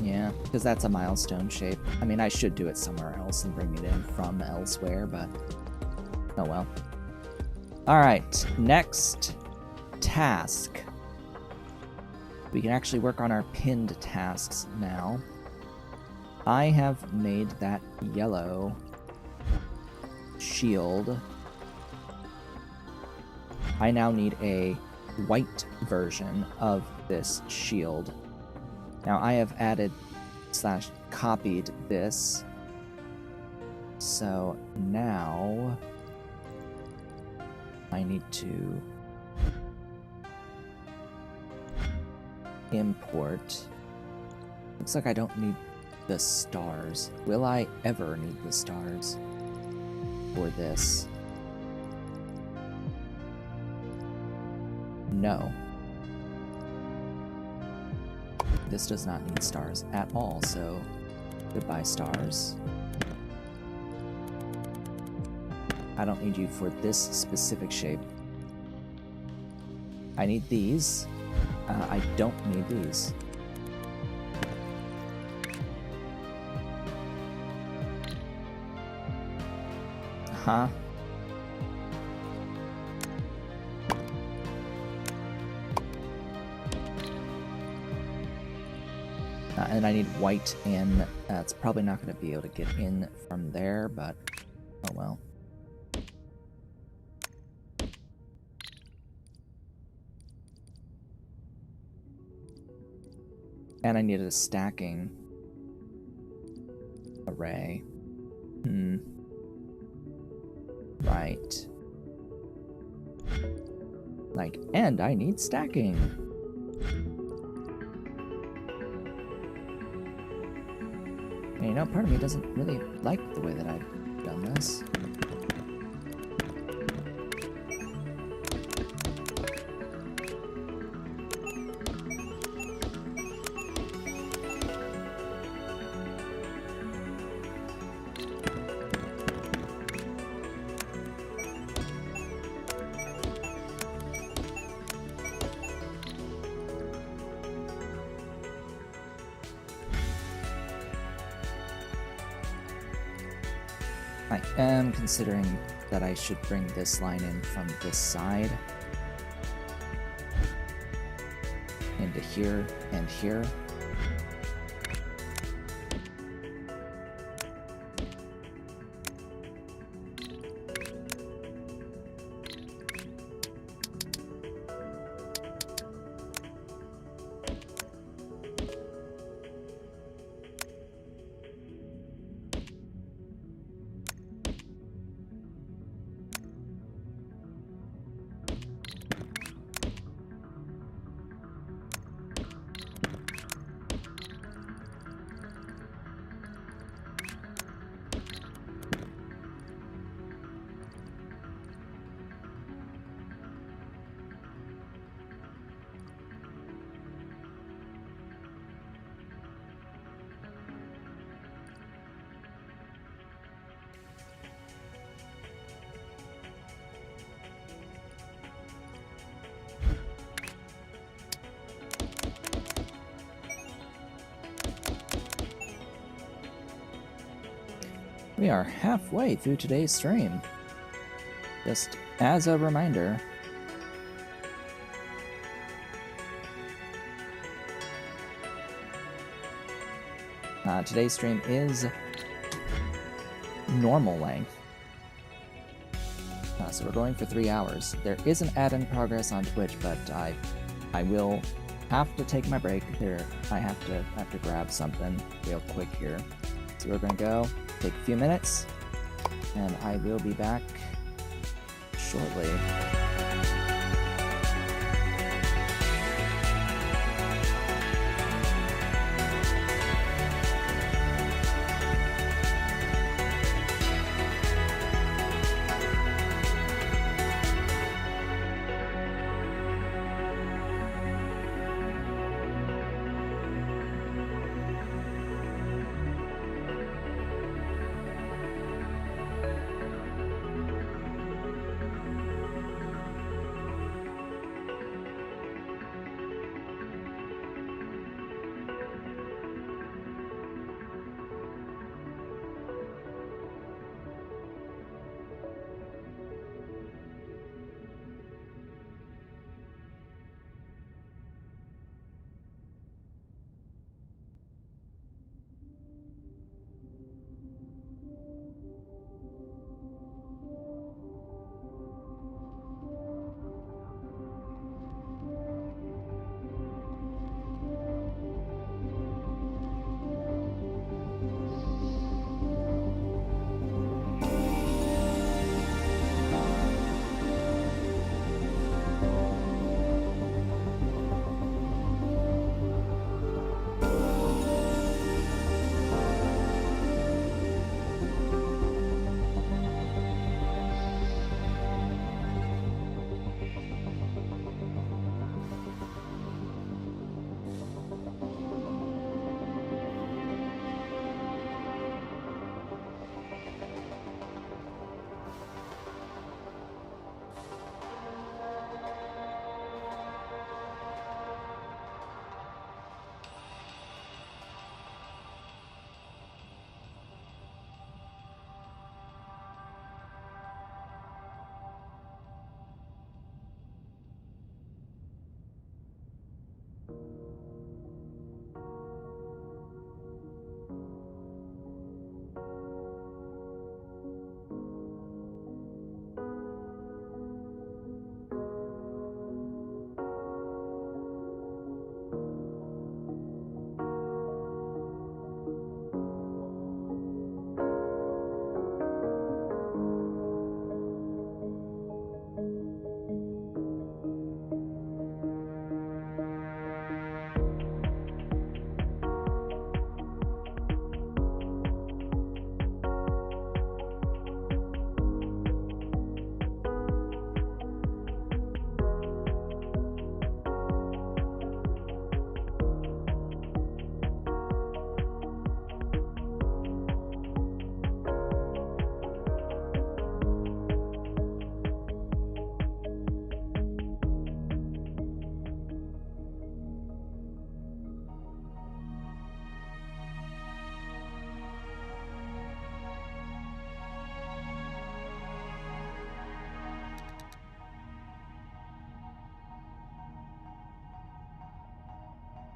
Speaker 1: Yeah, because that's a milestone shape. I mean, I should do it somewhere else and bring it in from elsewhere, but oh well. Alright, next task. We can actually work on our pinned tasks now. I have made that yellow shield. I now need a white version of this shield. Now I have added / copied this, so now I need to import. Looks like I don't need the stars. Will I ever need the stars for this? No. This does not need stars at all, so goodbye stars. I don't need you for this specific shape. I need these. I don't need these. Huh? And I need white in. It's probably not going to be able to get in from there, but oh well. And I needed a stacking array. Right. Like, and I need stacking. you know, part of me doesn't really like the way that I've done this. I am considering that I should bring this line in from this side into here and here. We are halfway through today's stream. Just as a reminder, today's stream is normal length. So we're going for 3 hours. There is an ad in progress on Twitch, but I will have to take my break there. I have to grab something real quick here. So we're gonna go take a few minutes, and I will be back shortly.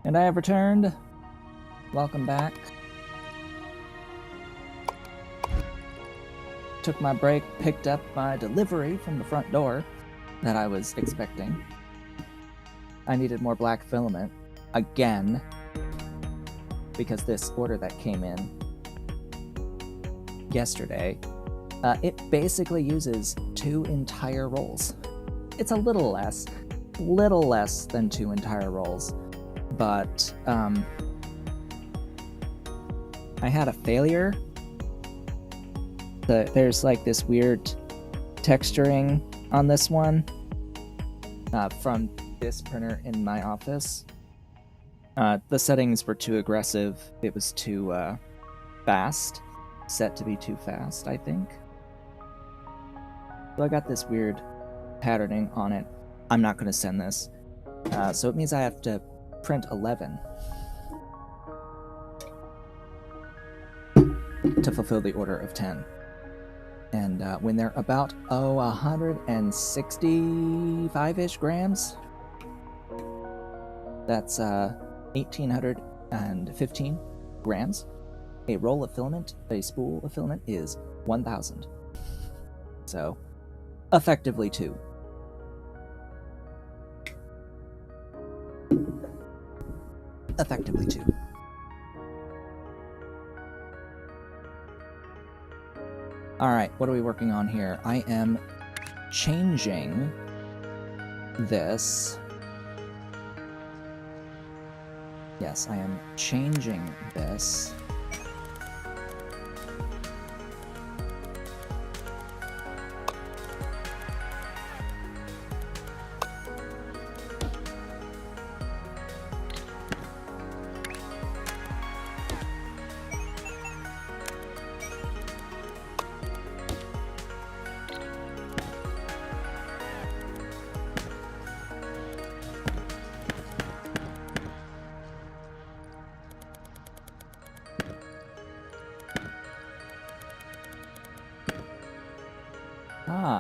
Speaker 1: And I have returned. Welcome back. Took my break, picked up my delivery from the front door that I was expecting. I needed more black filament again because this order that came in yesterday, it basically uses 2 entire rolls. It's a little less than 2 entire rolls, but I had a failure. There's like this weird texturing on this one from this printer in my office. The settings were too aggressive. It was too fast, set to be too fast, I think. So I got this weird patterning on it. I'm not going to send this. So it means I have to print 11 to fulfill the order of 10. And when they're about, 165-ish grams, that's 1,815 grams. A roll of filament, a spool of filament is 1,000. So, effectively 2. Effectively 2. Alright, what are we working on here? I am changing this. Yes, I am changing this.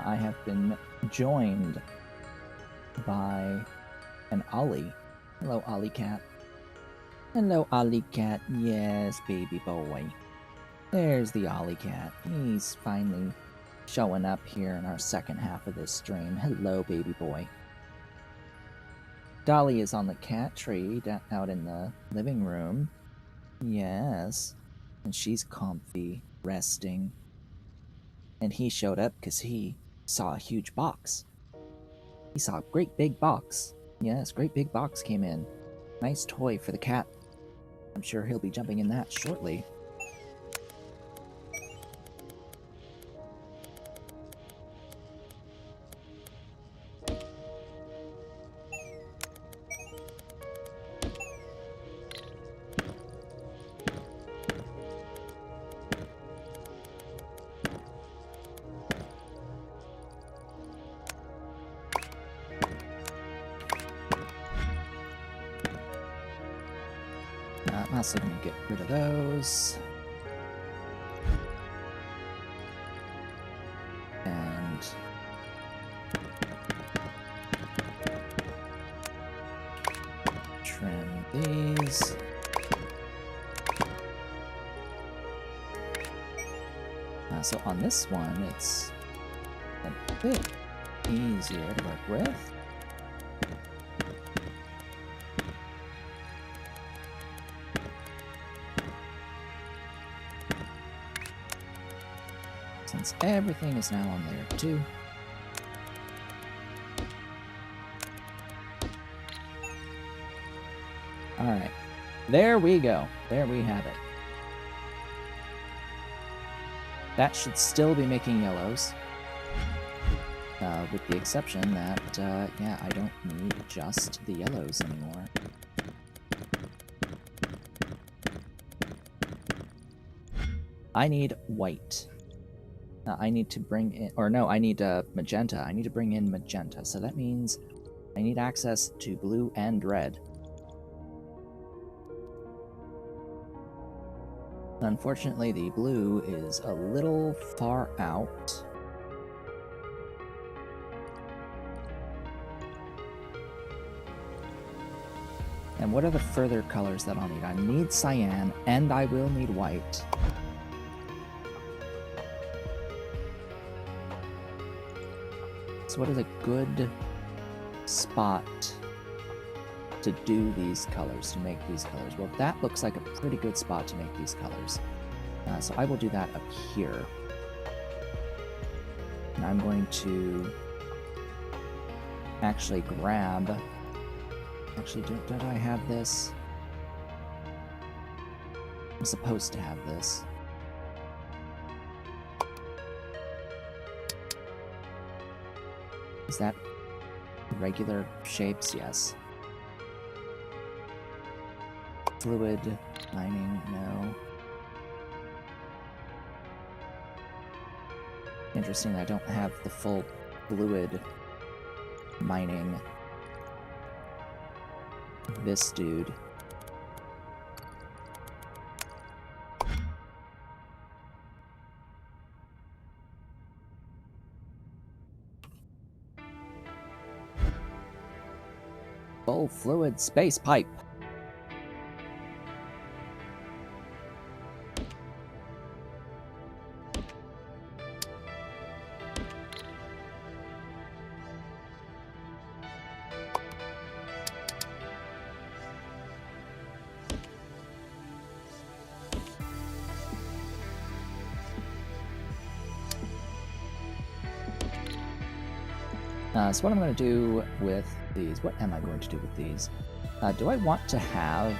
Speaker 1: I have been joined by an Ollie. Hello, Ollie Cat. Hello, Ollie Cat. Yes, baby boy. There's the Ollie Cat. He's finally showing up here in our second half of this stream. Hello, baby boy. Dolly is on the cat tree out in the living room. Yes. And she's comfy, resting. And he showed up because he saw a huge box. He saw a great big box. Yes, great big box came in. Nice toy for the cat. I'm sure he'll be jumping in that shortly. I'm also going to get rid of those. And trim these. So on this one, it's a bit easier to work with. Since everything is now on layer 2. Alright, there we go. There we have it. That should still be making yellows. With the exception that, yeah, I don't need just the yellows anymore. I need white. I need to bring in, or no, I need magenta. I need to bring in magenta, so that means I need access to blue and red. Unfortunately, the blue is a little far out. And what are the further colors that I'll need? I need cyan, and I will need white. So what is a good spot to do these colors, to make these colors? Well, that looks like a pretty good spot to make these colors. So I will do that up here. And I'm going to actually grab... Actually, don't I have this? I'm supposed to have this. Is that regular shapes? Yes. Fluid mining? No. Interesting that I don't have the full fluid mining. This dude. Full fluid space pipe. So what I'm going to do with these, what am I going to do with these? Do I want to have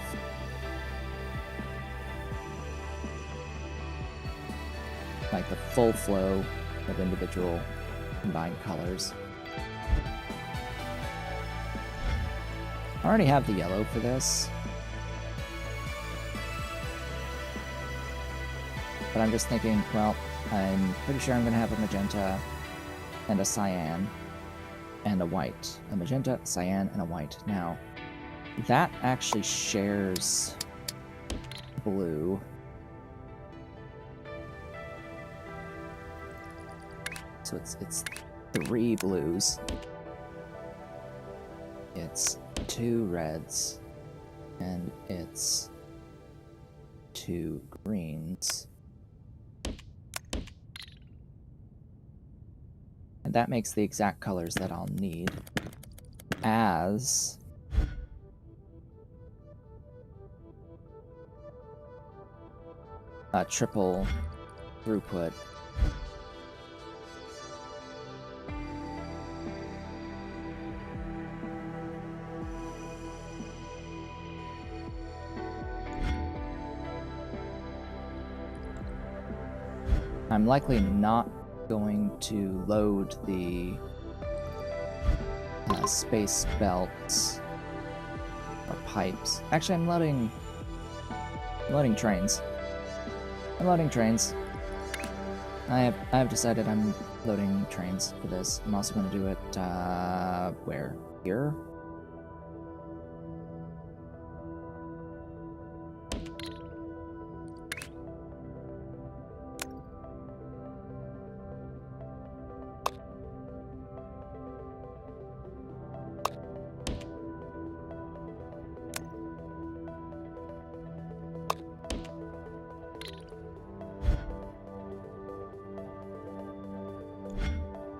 Speaker 1: like the full flow of individual combined colors? I already have the yellow for this, but I'm just thinking, well, I'm pretty sure I'm going to have a magenta and a cyan and a white. A magenta, cyan, and a white. Now, that actually shares blue. So it's 3 blues. It's 2 reds. And it's 2 greens. And that makes the exact colors that I'll need as a triple throughput. I'm likely not going to load the space belts or pipes. Actually, I'm loading trains. I'm loading trains. I have decided I'm loading trains for this. I'm also going to do it where? Here?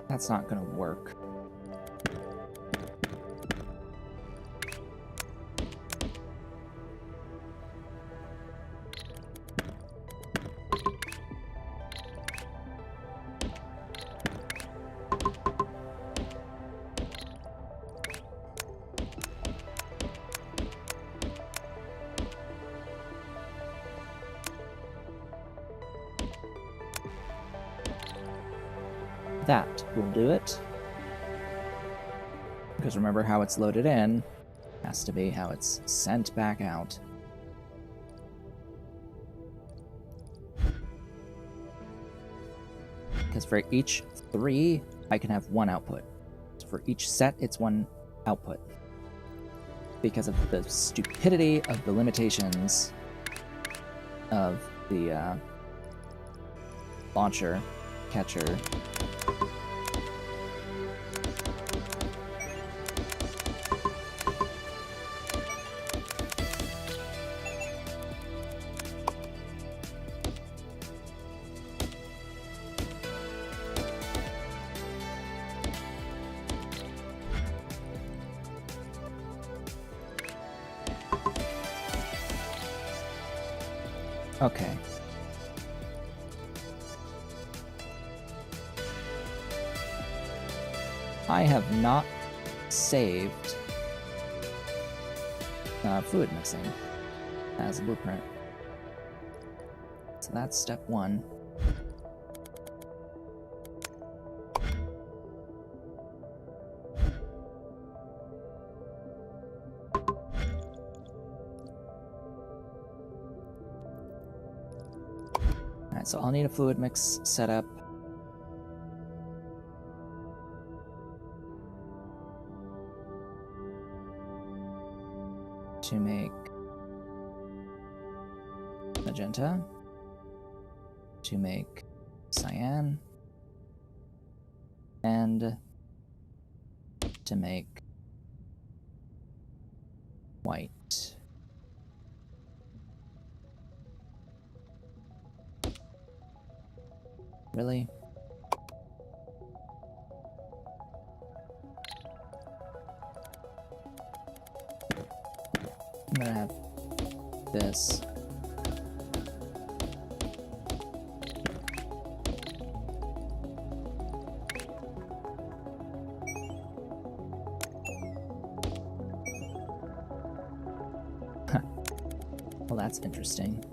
Speaker 1: That's not going to work. That will do it. Because remember, how it's loaded in has to be how it's sent back out. Because for each 3, I can have 1 output. So for each set, it's 1 output. Because of the stupidity of the limitations of the launcher catcher. Okay. I have not saved fluid mixing as a blueprint. So that's step 1. Alright, so I'll need a fluid mix setup. To make magenta, to make cyan, and to make white. Really? I'm gonna have this. Well, that's interesting.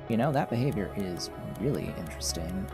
Speaker 1: You know, that behavior is really interesting.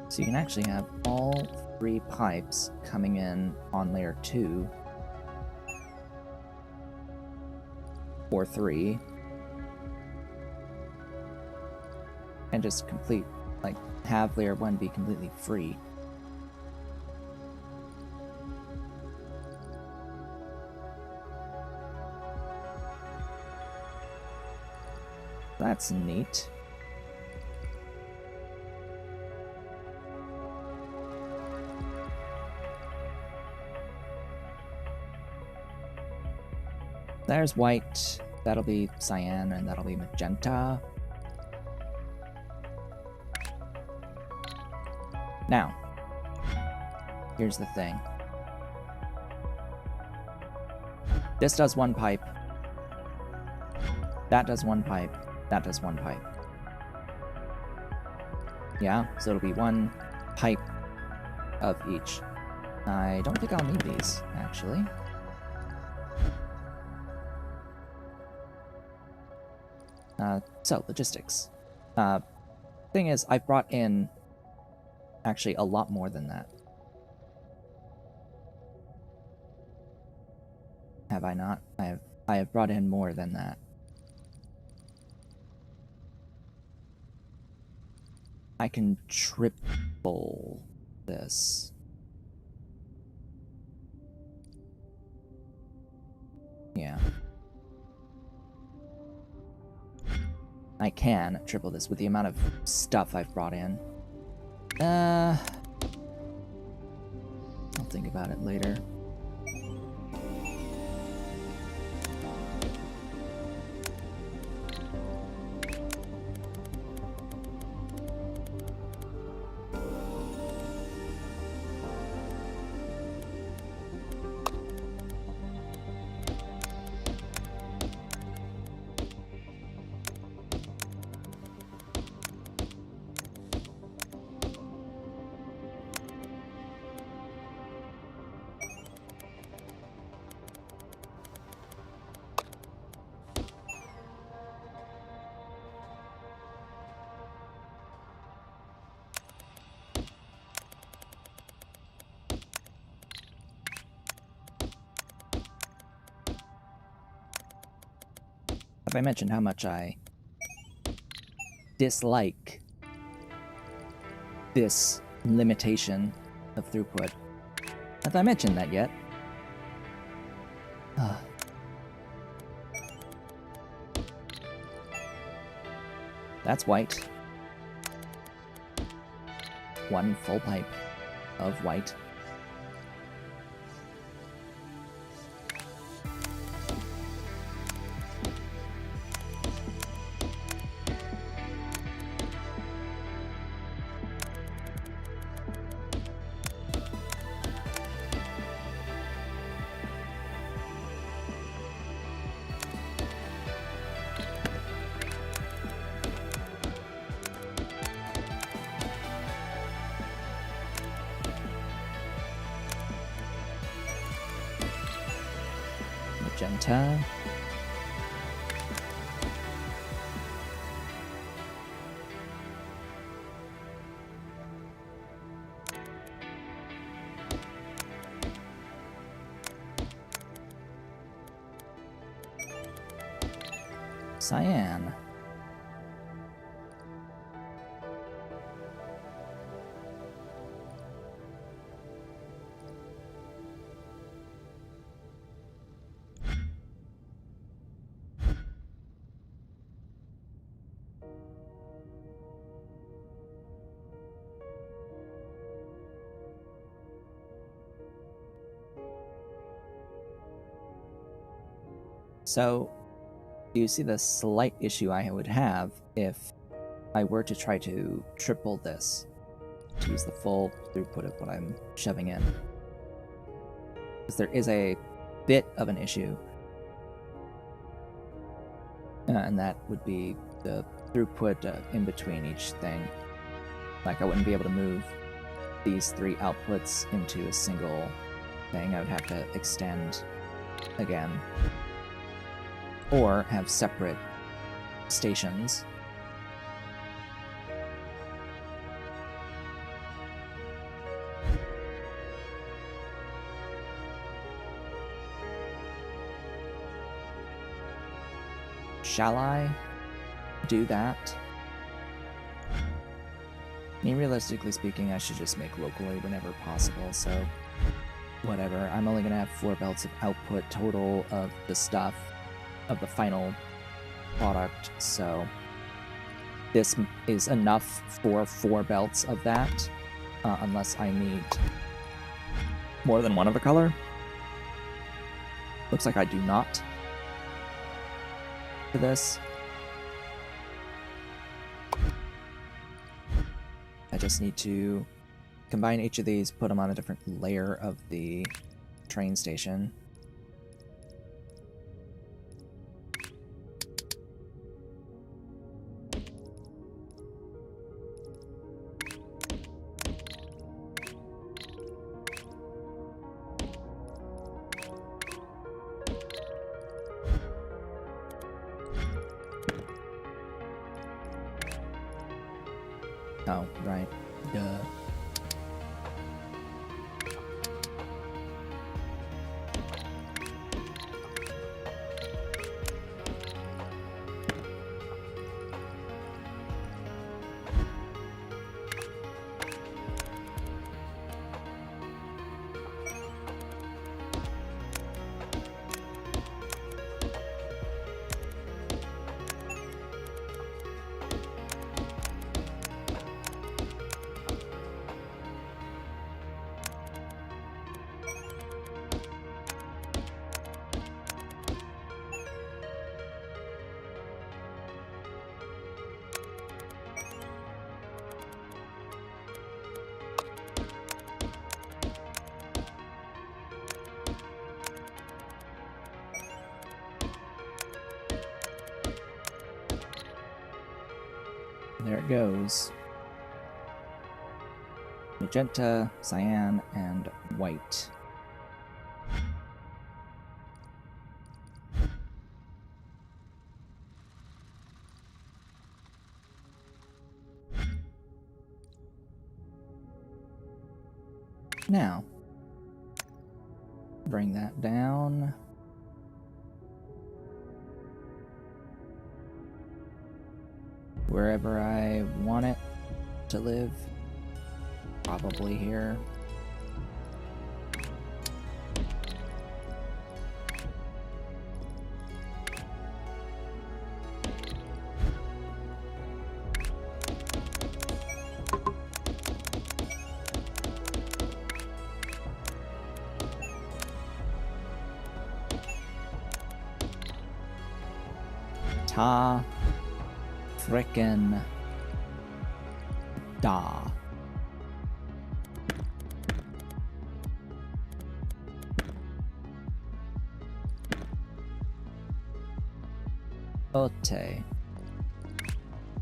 Speaker 1: So you can actually have all 3 pipes coming in on layer 2 or 3 and just complete, like, have layer 1 be completely free. That's neat. There's white, that'll be cyan, and that'll be magenta. Now, here's the thing. This does 1 pipe. That does 1 pipe. That does 1 pipe. Yeah, so it'll be 1 pipe of each. I don't think I'll need these, actually. So, logistics. Thing is, I've brought in actually a lot more than that. Have I not? I have brought in more than that. I can triple this. Yeah. I can triple this with the amount of stuff I've brought in. I'll think about it later. Have I mentioned how much I dislike this limitation of throughput? Have I mentioned that yet? That's white. One full pipe of white. Magenta. Cyan. So, do you see the slight issue I would have if I were to try to triple this, to use the full throughput of what I'm shoving in? Because there is a bit of an issue, and that would be the throughput in between each thing. Like, I wouldn't be able to move these three outputs into a single thing. I would have to extend again, or have separate stations. Shall I do that? I mean, realistically speaking, I should just make locally whenever possible, so whatever. I'm only gonna have 4 belts of output total of the stuff, of the final product, so this is enough for 4 belts of that, unless I need more than one of a color. Looks like I do not for this. I just need to combine each of these, put them on a different layer of the train station. Oh, right. Duh. There it goes. Magenta, cyan, and white. Now, bring that down. wherever I want it to live. Probably here. Ta frickin' da. Ote.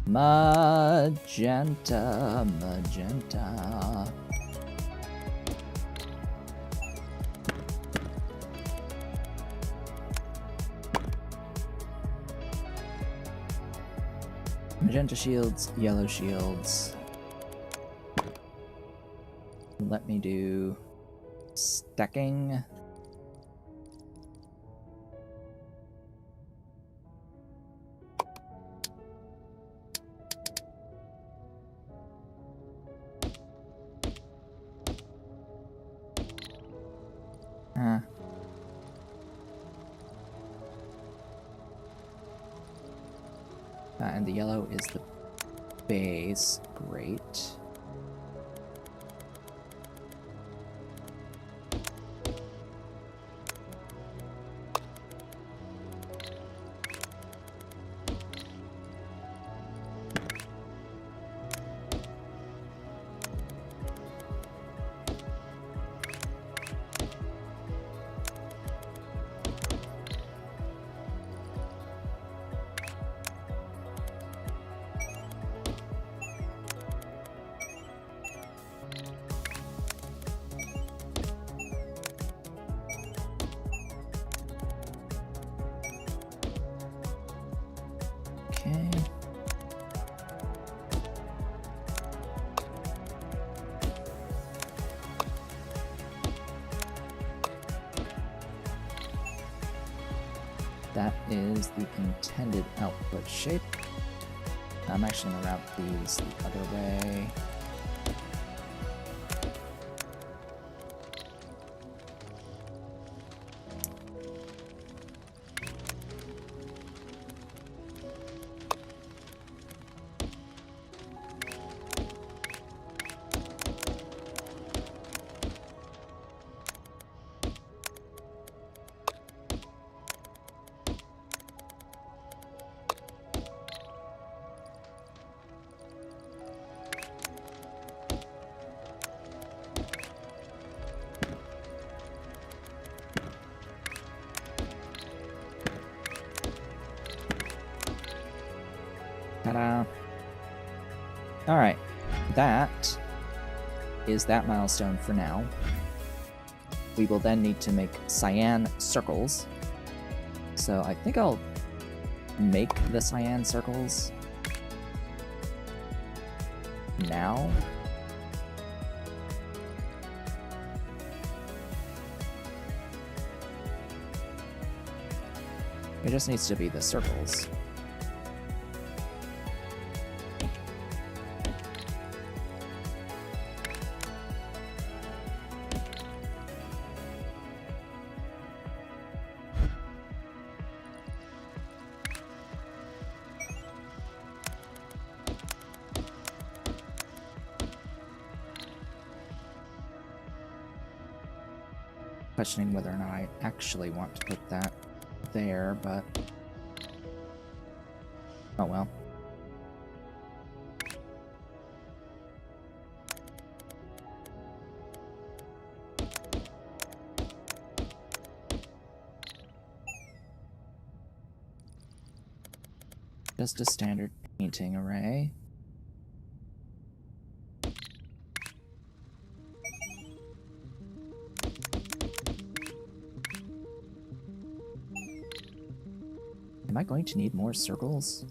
Speaker 1: Magenta, magenta. Magenta shields, yellow shields. Let me do stacking. And the yellow is the base. Great. Okay. That is the intended output shape. I'm actually going to route these the other way. Ta-da! Alright, that is that milestone for now. We will then need to make cyan circles. So I think I'll make the cyan circles now. It just needs to be the circles. Questioning whether or not I actually want to put that there, but oh well. Just a standard painting array. Am I going to need more circles?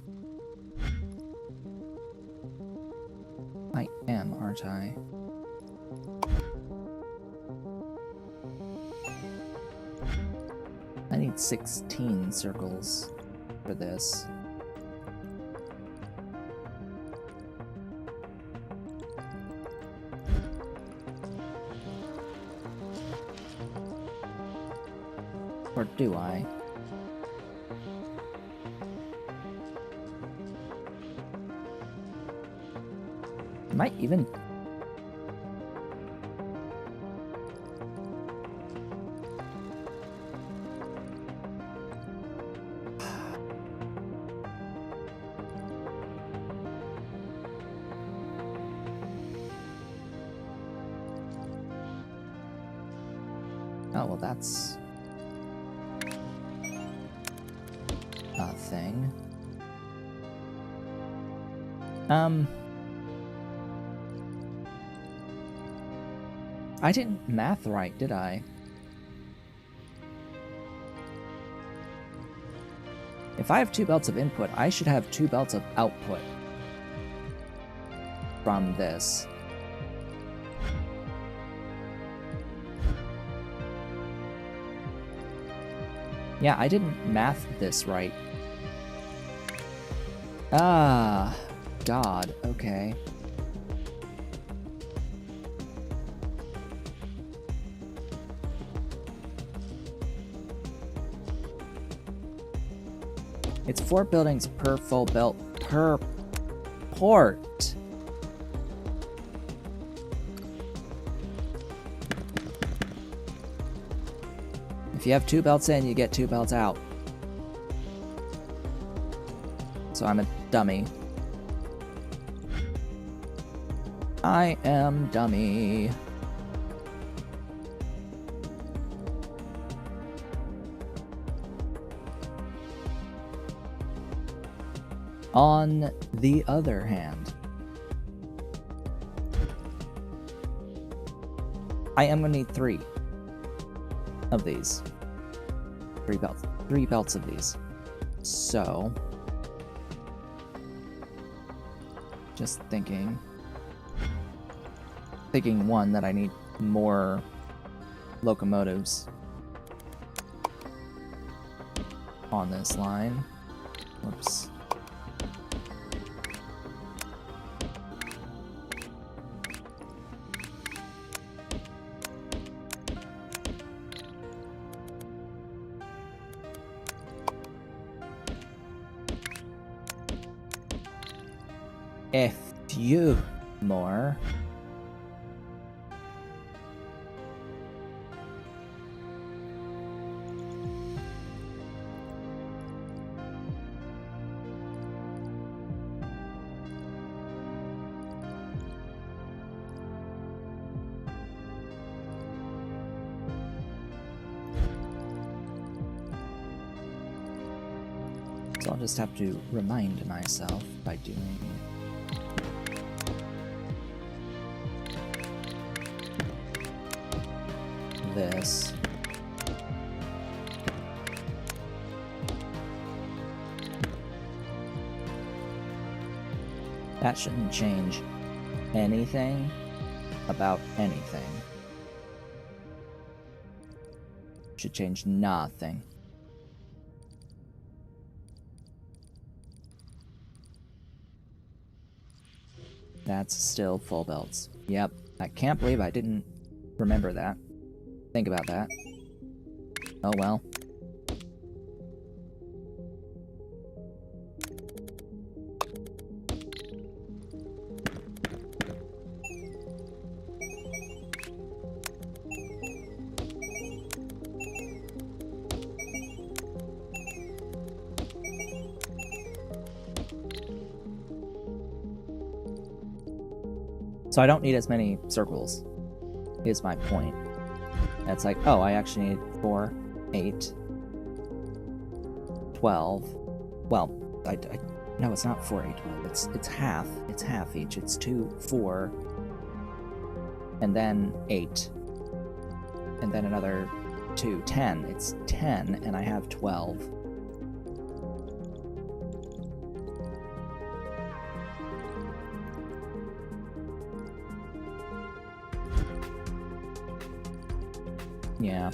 Speaker 1: I am, aren't I? I need 16 circles for this. Or do I? Might even... Oh, well, that's a thing. I didn't math right, did I? If I have 2 belts of input, I should have 2 belts of output from this. Yeah, I didn't math this right. Ah, God, okay. It's 4 buildings per full belt per port. If you have 2 belts in, you get 2 belts out. So I'm a dummy. I am dummy. On the other hand, I am gonna need 3 of these. 3 belts. 3 belts of these. So, just thinking one, that I need more locomotives on this line. Whoops. A few more. So I'll just have to remind myself by doing this. That shouldn't change anything about anything. Should change nothing. That's still full belts. Yep. I can't believe I didn't remember that. Think about that. Oh well. So I don't need as many circles, is my point. It's like, oh, I actually need 4, 8, 12. Well, no, it's not 4, 8, 12. It's half. It's half each. It's 2, 4, and then 8, and then another 2, 10. It's 10, and I have 12. Yeah.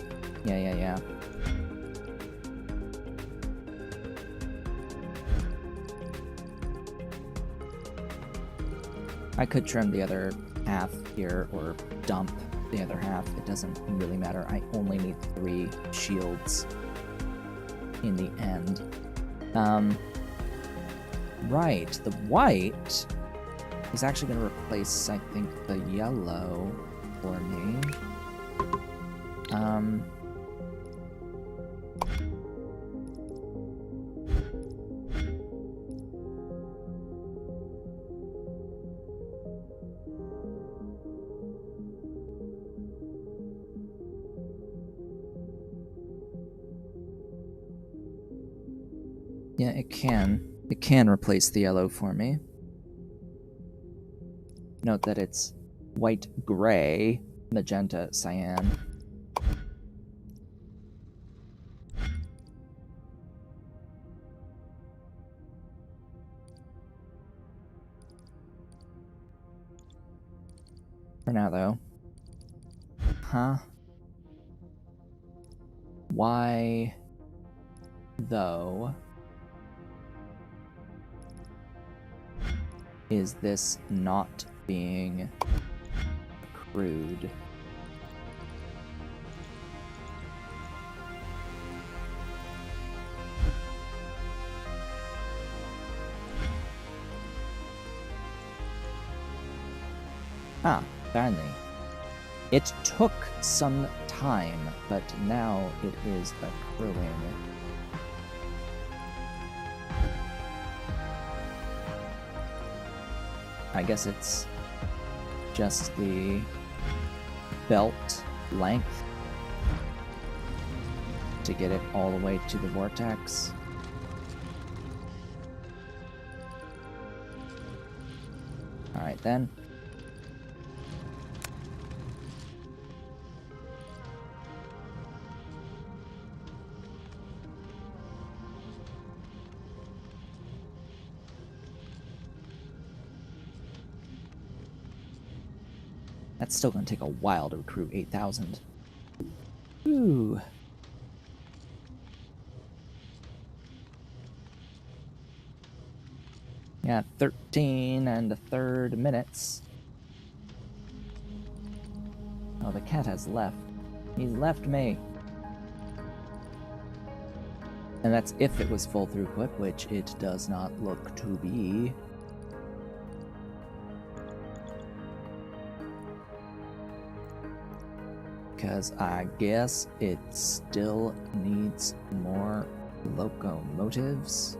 Speaker 1: I could trim the other half here, or dump the other half. It doesn't really matter. I only need 3 shields in the end. Right, the white is actually going to replace, I think, the yellow for me. Yeah, it can. It can replace the yellow for me. Note that it's white, gray, magenta, cyan. For now, though. Huh? Why, though, is this not being accrued? Ah, finally. It took some time, but now it is accruing. I guess it's just the belt length to get it all the way to the vortex. Alright then. That's still going to take a while to recruit 8,000. Ooh. Yeah, 13 and a third minutes. Oh, the cat has left. He's left me. And that's if it was full throughput, which it does not look to be. Because I guess it still needs more locomotives.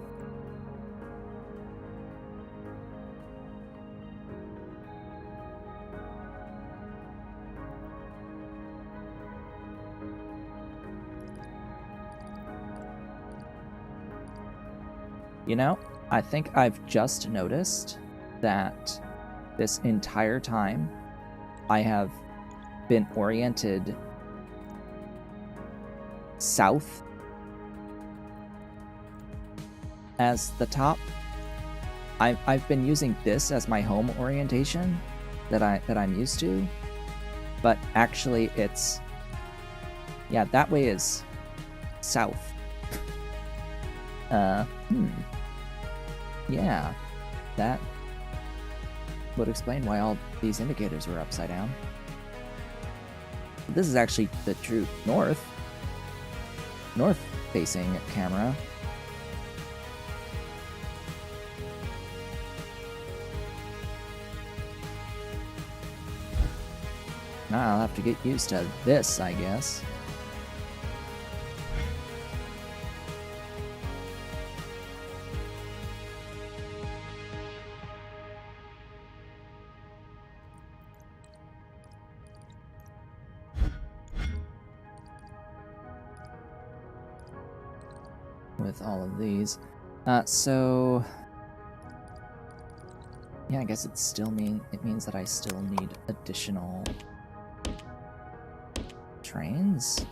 Speaker 1: You know, I think I've just noticed that this entire time I have been oriented south as the top. I've been using this as my home orientation that I'm used to, but actually it's, yeah, that way is south. Yeah, that would explain why all these indicators were upside down. This is actually the true north-facing camera. Now I'll have to get used to this, I guess. With all of these. So yeah, I guess it means that I still need additional trains.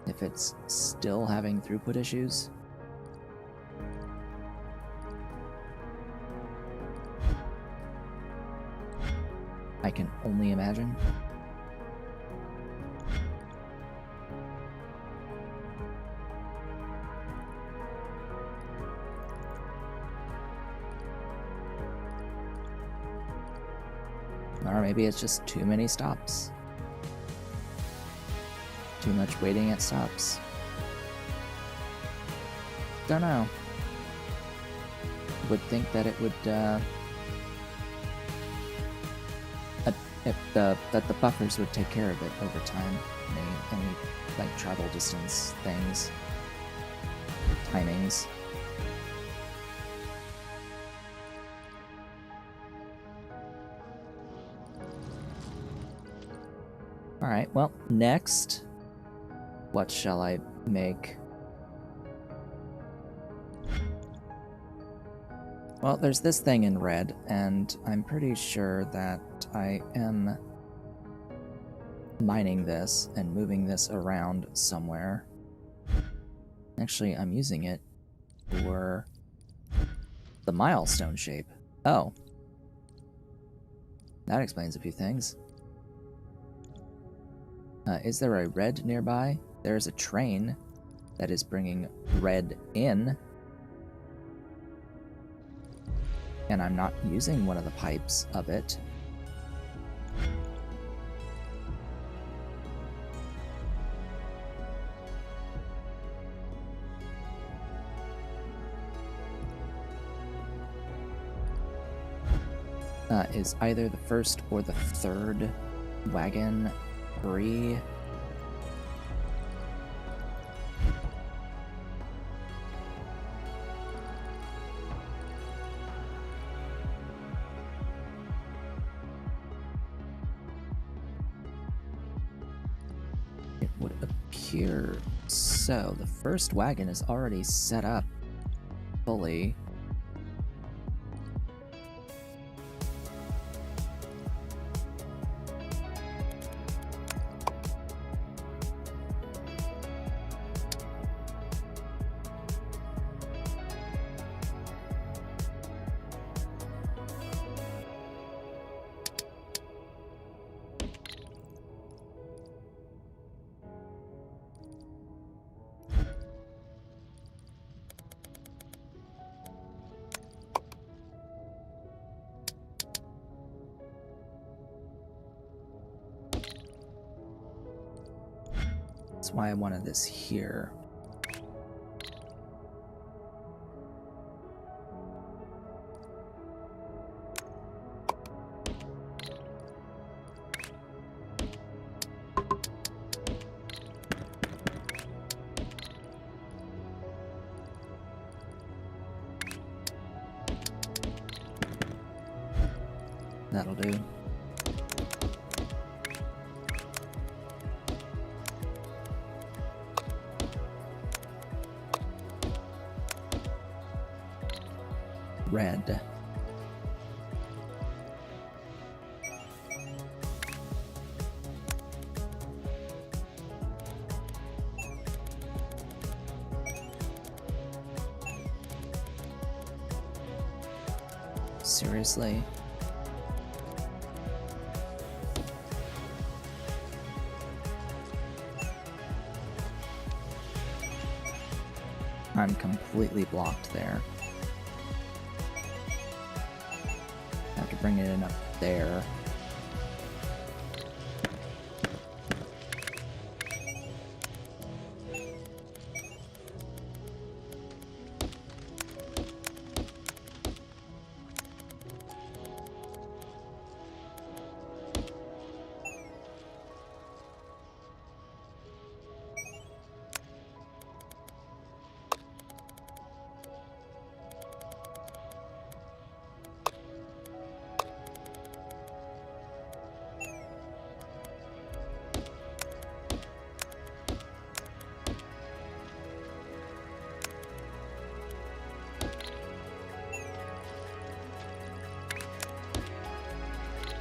Speaker 1: If it's still having throughput issues. I can only imagine. Or maybe it's just too many stops. Too much waiting at stops? Don't know. Would think that it would, that the buffers would take care of it over time. Any like travel distance things, timings. All right. Well, next, what shall I make? Well, there's this thing in red, and I'm pretty sure that I am mining this and moving this around somewhere. Actually, I'm using it for the milestone shape. Oh. That explains a few things. Is there a red nearby? There's a train that is bringing red in. And I'm not using one of the pipes of it. Is either the first or the third wagon free? It would appear so. The first wagon is already set up fully. That's why I wanted this here. That'll do. Red. Seriously? I'm completely blocked there. Have to bring it in up there.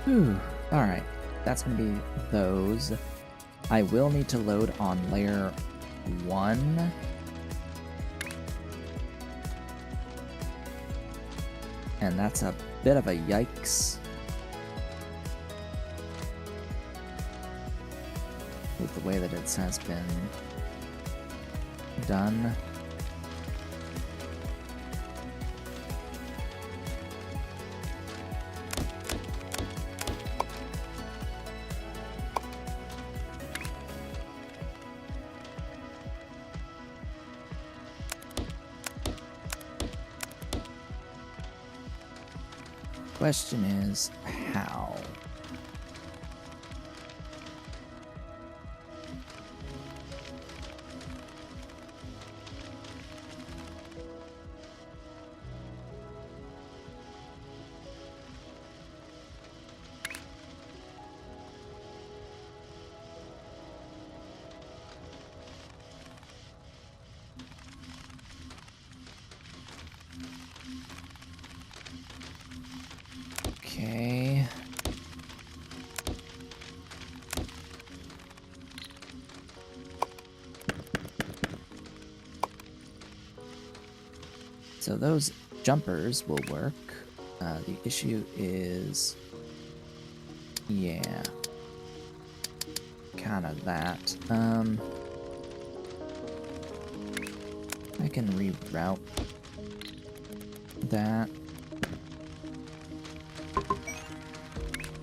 Speaker 1: Whew. Alright, that's going to be those. I will need to load on layer 1. And that's a bit of a yikes. With the way that it has been done. Question is, how? Okay. So those jumpers will work. The issue is, yeah, kind of that. I can reroute that.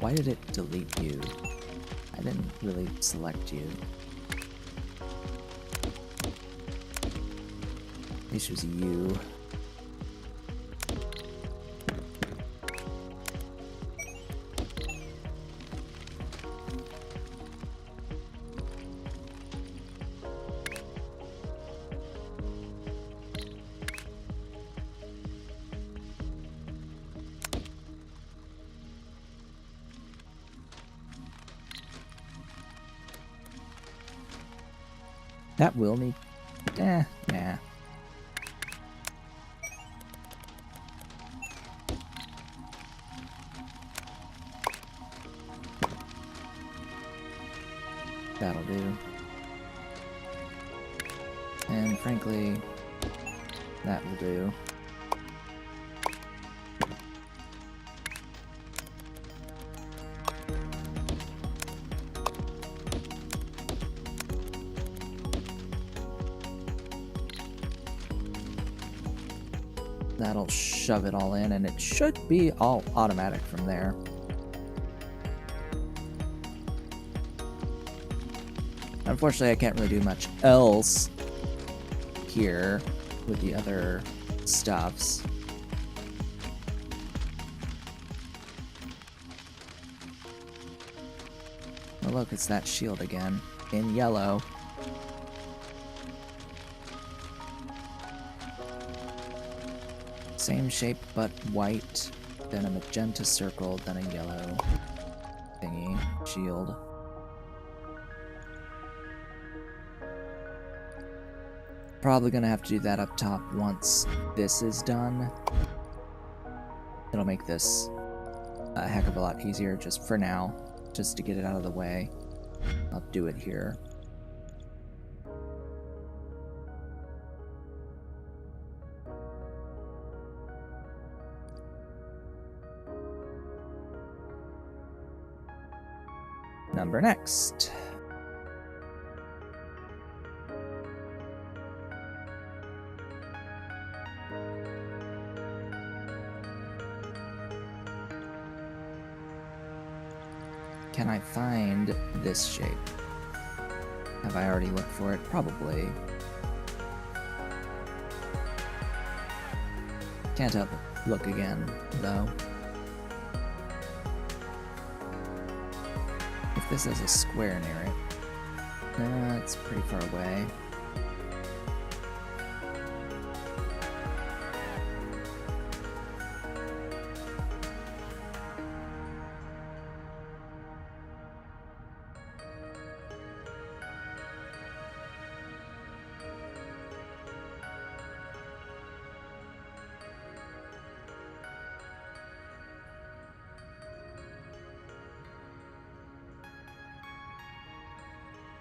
Speaker 1: Why did it delete you? I didn't really select you. This was you. That will need... nah. That'll do. And frankly, that will do. That'll shove it all in, and it should be all automatic from there. Unfortunately, I can't really do much else here with the other stuffs. Oh look, it's that shield again, in yellow. Same shape, but white, then a magenta circle, then a yellow thingy, shield. Probably gonna have to do that up top once this is done. It'll make this a heck of a lot easier just for now, just to get it out of the way. I'll do it here. Number next. Can I find this shape? Have I already looked for it? Probably. Can't help but look again, though. If this has a square near it, it's pretty far away.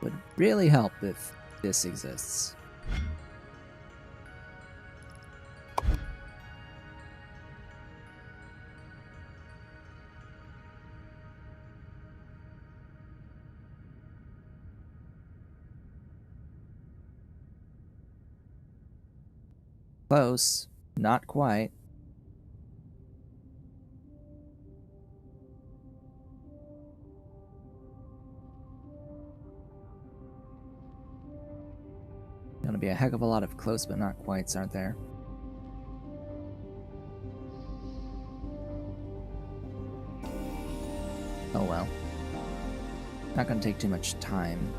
Speaker 1: Would really help if this exists. Close, not quite. Gonna be a heck of a lot of close but not quites, aren't there? Oh well. Not gonna take too much time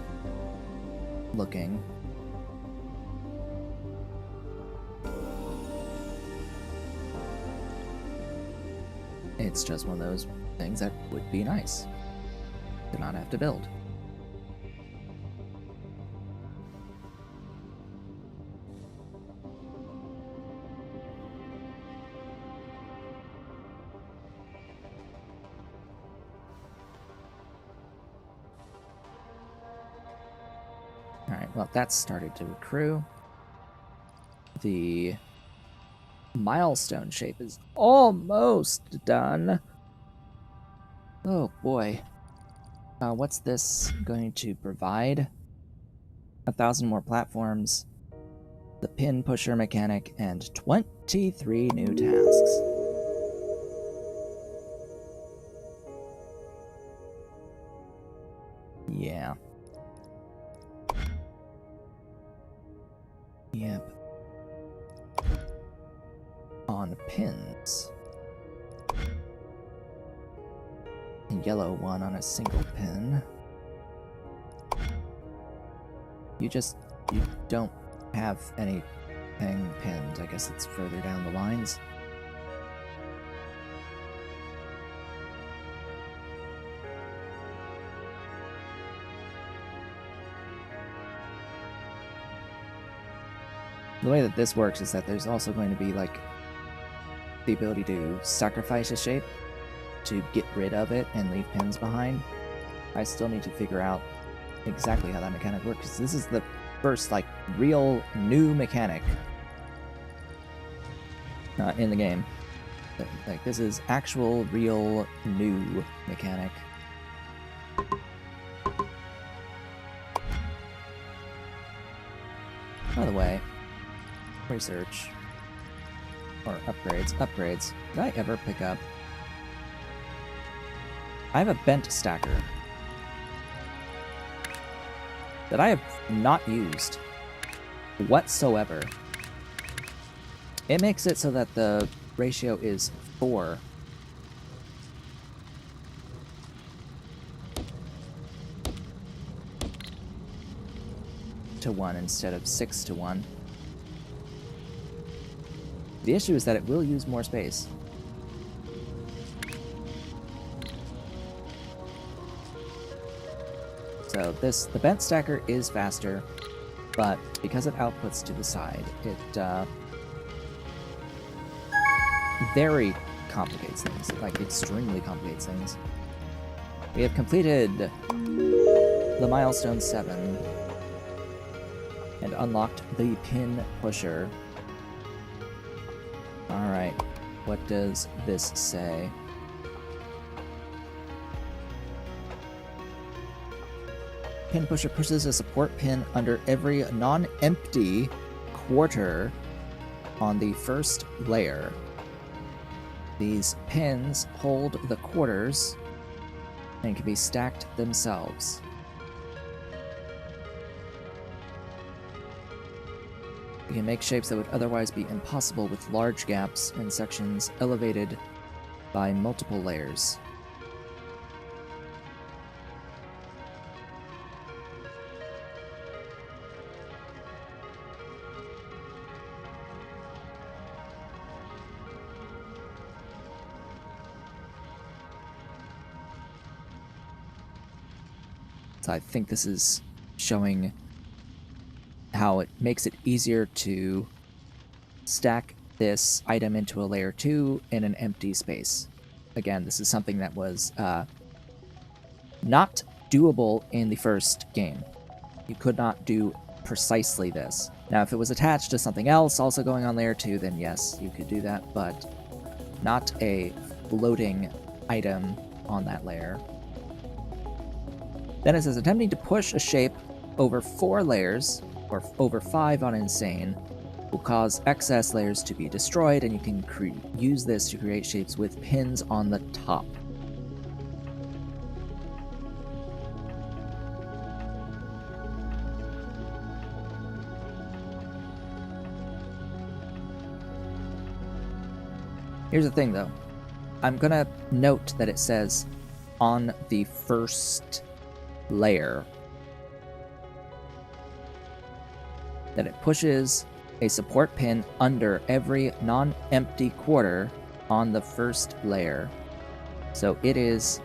Speaker 1: looking. It's just one of those things that would be nice to not have to build. Alright, well, that's started to accrue. The milestone shape is almost done. Oh boy. What's this going to provide? 1,000 more platforms, the pin pusher mechanic, and 23 new tasks. Yeah. Yep. On pins. A yellow one on a single pin. You don't have anything pinned. I guess it's further down the lines. The way that this works is that there's also going to be, like, the ability to sacrifice a shape to get rid of it and leave pins behind. I still need to figure out exactly how that mechanic works, because this is the first, like, real new mechanic in the game. Like, this is actual, real, new mechanic. By the way, research. Or upgrades. Upgrades. Did I ever pick up? I have a bent stacker that I have not used whatsoever. It makes it so that the ratio is 4. to 1 instead of 6 to 1. The issue is that it will use more space. So the bent stacker is faster, but because it outputs to the side, it very complicates things, like extremely complicates things. We have completed the Milestone 7 and unlocked the pin pusher. Alright, what does this say? Pin pusher pushes a support pin under every non-empty quarter on the first layer. These pins hold the quarters and can be stacked themselves. You can make shapes that would otherwise be impossible with large gaps in sections elevated by multiple layers. So I think this is showing how it makes it easier to stack this item into a layer 2 in an empty space. Again, this is something that was not doable in the first game. You could not do precisely this. Now, if it was attached to something else also going on layer 2, then yes, you could do that, but not a floating item on that layer. Then it says, attempting to push a shape over 4 layers, or over 5 on Insane, will cause excess layers to be destroyed, and you can use this to create shapes with pins on the top. Here's the thing, though. I'm gonna note that it says on the first layer. That it pushes a support pin under every non-empty quarter on the first layer. So it is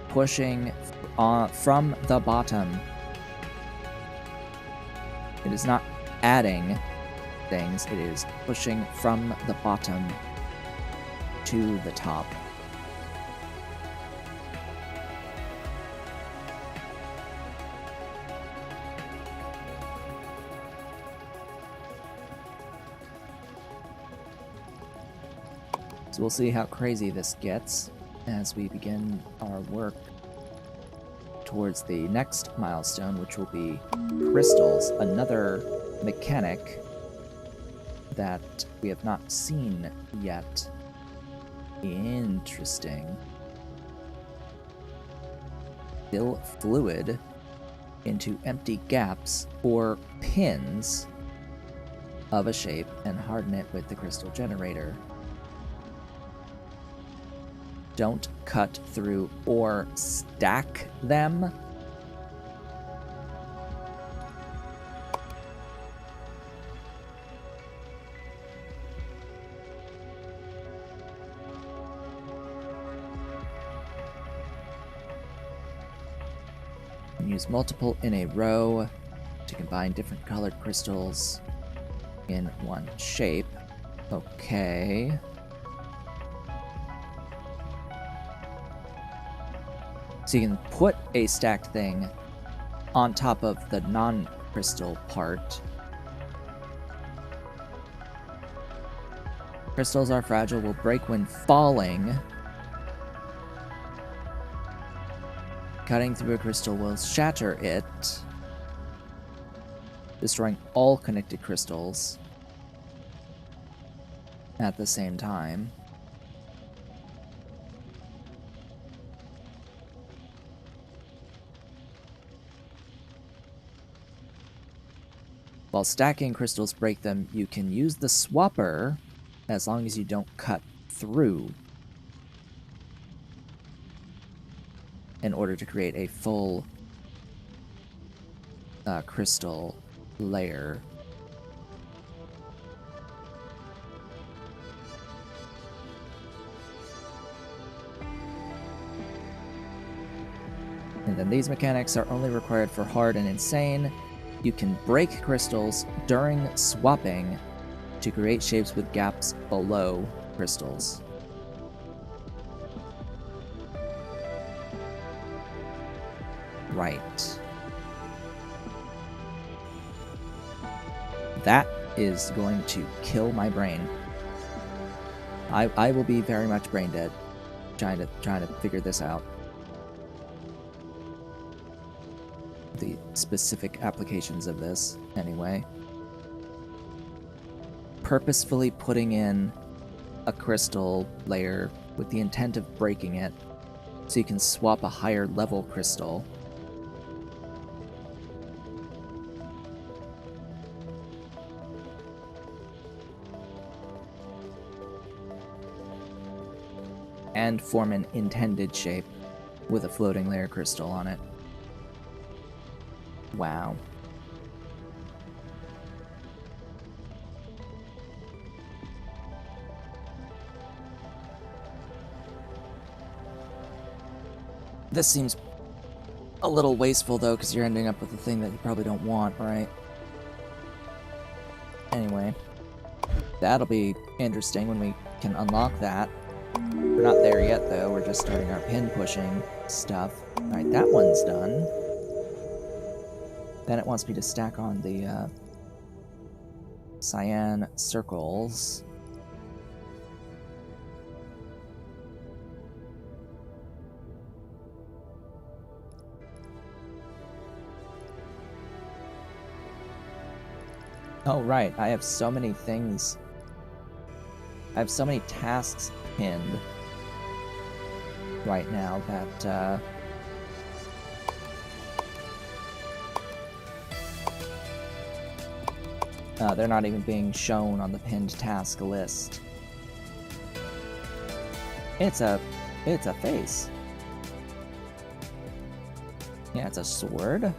Speaker 1: pushing from the bottom. It is not adding things, it is pushing from the bottom to the top. So we'll see how crazy this gets as we begin our work towards the next milestone, which will be crystals, another mechanic that we have not seen yet. Interesting. Fill fluid into empty gaps or pins of a shape and harden it with the crystal generator. Don't cut through or stack them. Use multiple in a row to combine different colored crystals in one shape. Okay. So you can put a stacked thing on top of the non-crystal part. Crystals are fragile, will break when falling. Cutting through a crystal will shatter it, destroying all connected crystals at the same time. While stacking crystals break them, you can use the swapper as long as you don't cut through in order to create a full crystal layer. And then these mechanics are only required for hard and insane. You can break crystals during swapping to create shapes with gaps below crystals. Right. That is going to kill my brain. I will be very much brain dead trying to figure this out. The specific applications of this, anyway. Purposefully putting in a crystal layer with the intent of breaking it so you can swap a higher level crystal. And form an intended shape with a floating layer crystal on it. Wow. This seems a little wasteful, though, because you're ending up with a thing that you probably don't want, right? Anyway, that'll be interesting when we can unlock that. We're not there yet, though. We're just starting our pin pushing stuff. Alright, that one's done. Then it wants me to stack on the cyan circles. Oh, right. I have so many things. I have so many tasks pinned right now that, they're not even being shown on the pinned task list. It's a face. Yeah, it's a sword.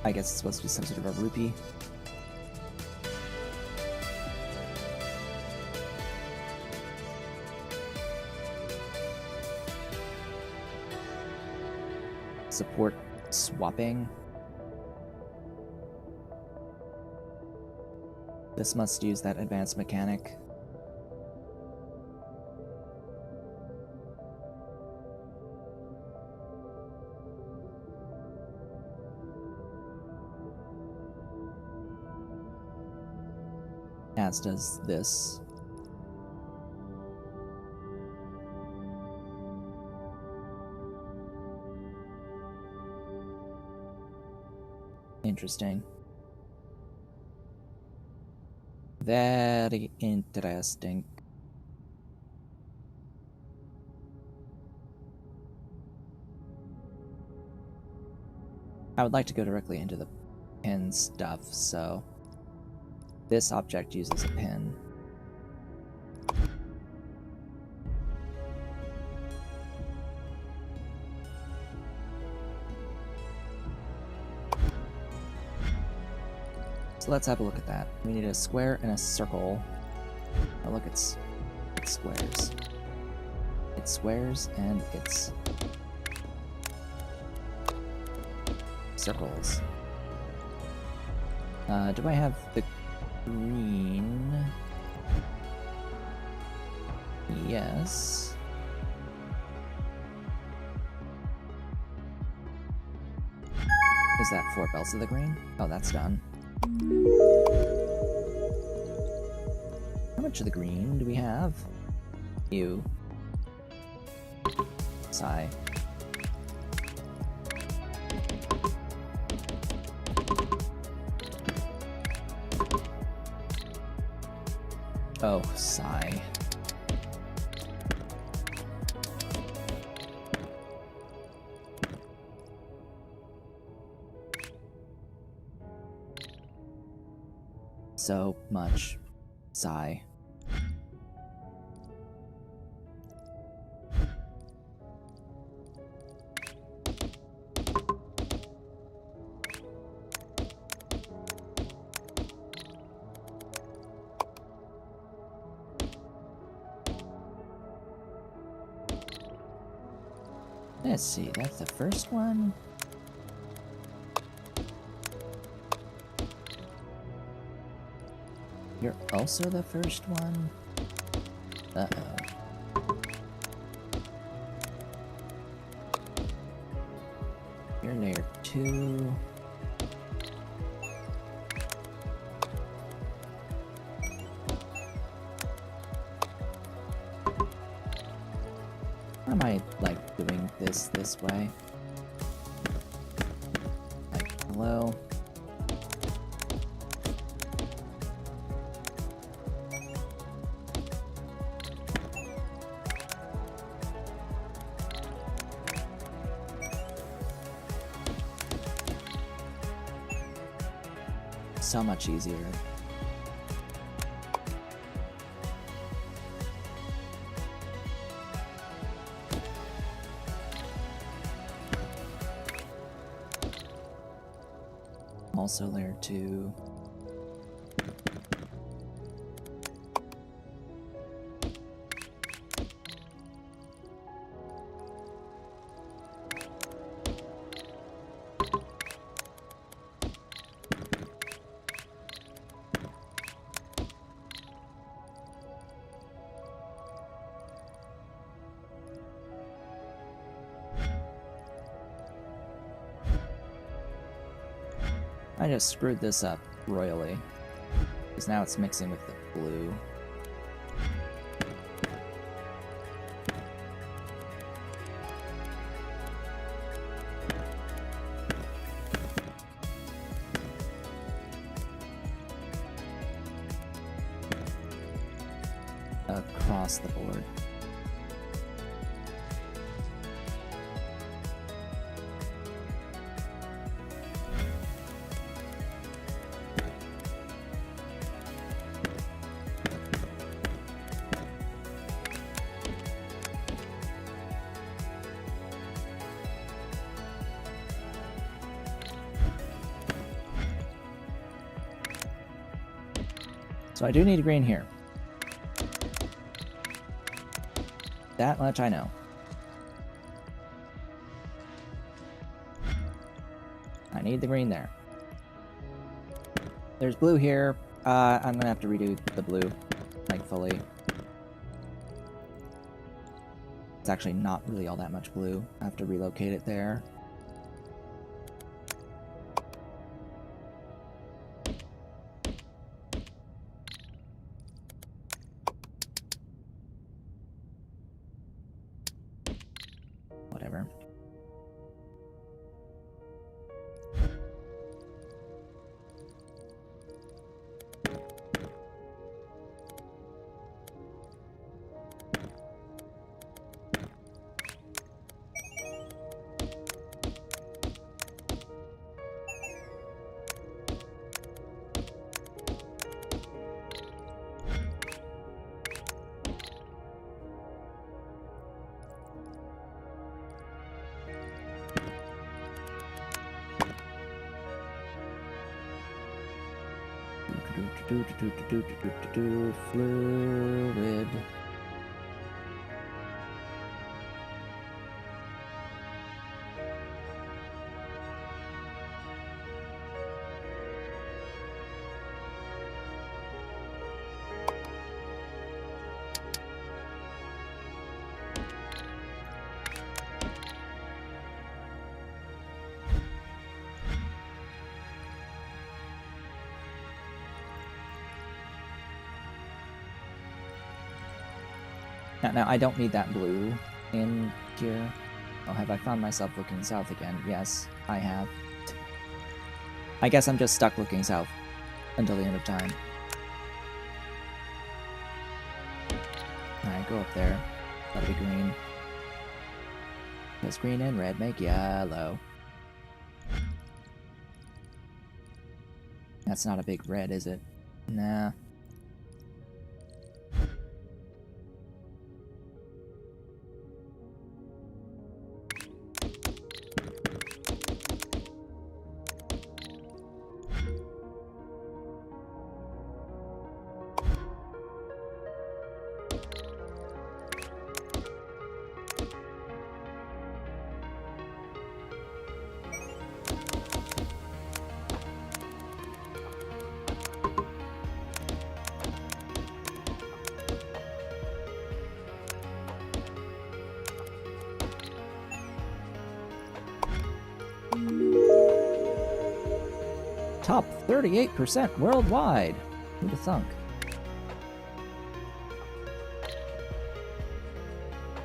Speaker 1: I guess it's supposed to be some sort of a rupee. Support swapping. This must use that advanced mechanic. As does this. Interesting. Very interesting. I would like to go directly into the pin stuff, so this object uses a pin. So let's have a look at that. We need a square and a circle. Oh look, it's squares. It's squares and it's circles. Do I have the green? Yes. Is that 4 belts of the green? Oh, that's done. How much of the green do we have? You. Sigh. Oh, sigh. So much. Sigh. Let's see, that's the first one. You're also the first one? Uh-oh. You're layer 2. Why am I, like, doing this way? Like, hello? So much easier. Also layer 2. I just screwed this up royally, because now it's mixing with the blue. Across the board. So I do need a green here. That much I know. I need the green there. There's blue here. I'm gonna have to redo the blue, like, fully. It's actually not really all that much blue. I have to relocate it there. Whatever. Fluid. Now, I don't need that blue in here. Oh, have I found myself looking south again? Yes, I have. I guess I'm just stuck looking south until the end of time. Alright, go up there. That'll be green. Because green and red make yellow. That's not a big red, is it? Nah. Top 38% worldwide. Who'd have thunk?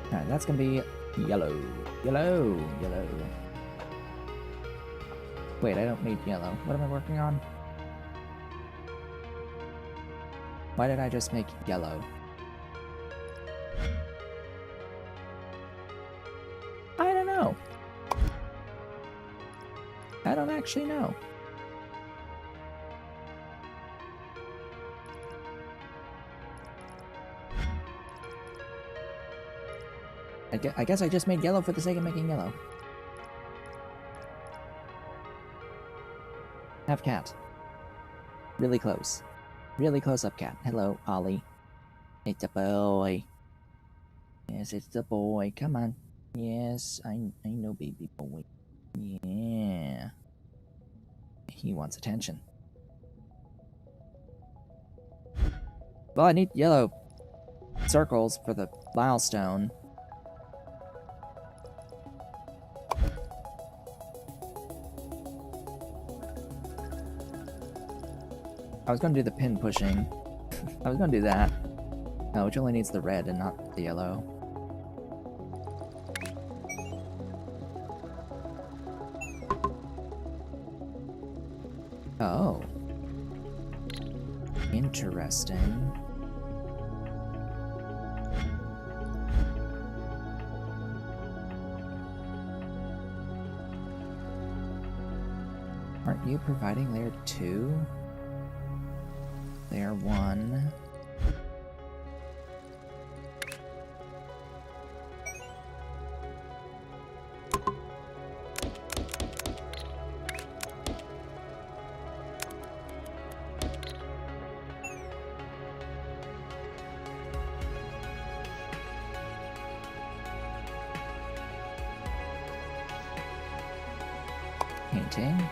Speaker 1: Alright, that's gonna be yellow. Yellow. Yellow. Wait, I don't need yellow. What am I working on? Why did I just make yellow? I don't know. I don't actually know. I guess I just made yellow for the sake of making yellow. Have cat. Really close. Really close up cat. Hello, Ollie. It's a boy. Yes, it's a boy. Come on. Yes, I know, baby boy. Yeah. He wants attention. Well, I need yellow circles for the milestone. I was gonna do the pin pushing. I was gonna do that. No, which only needs the red and not the yellow. Oh. Interesting. Aren't you providing layer 2? Layer 1. painting.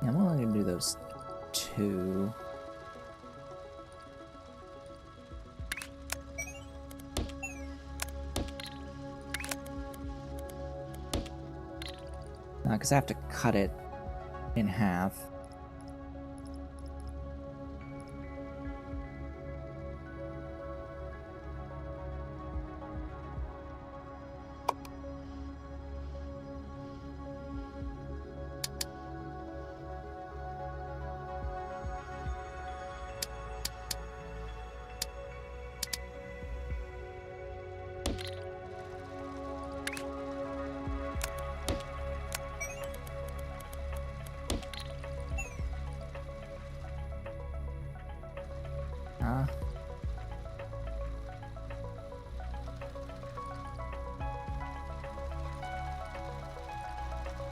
Speaker 1: I'm only gonna do those two. Because I have to cut it in half.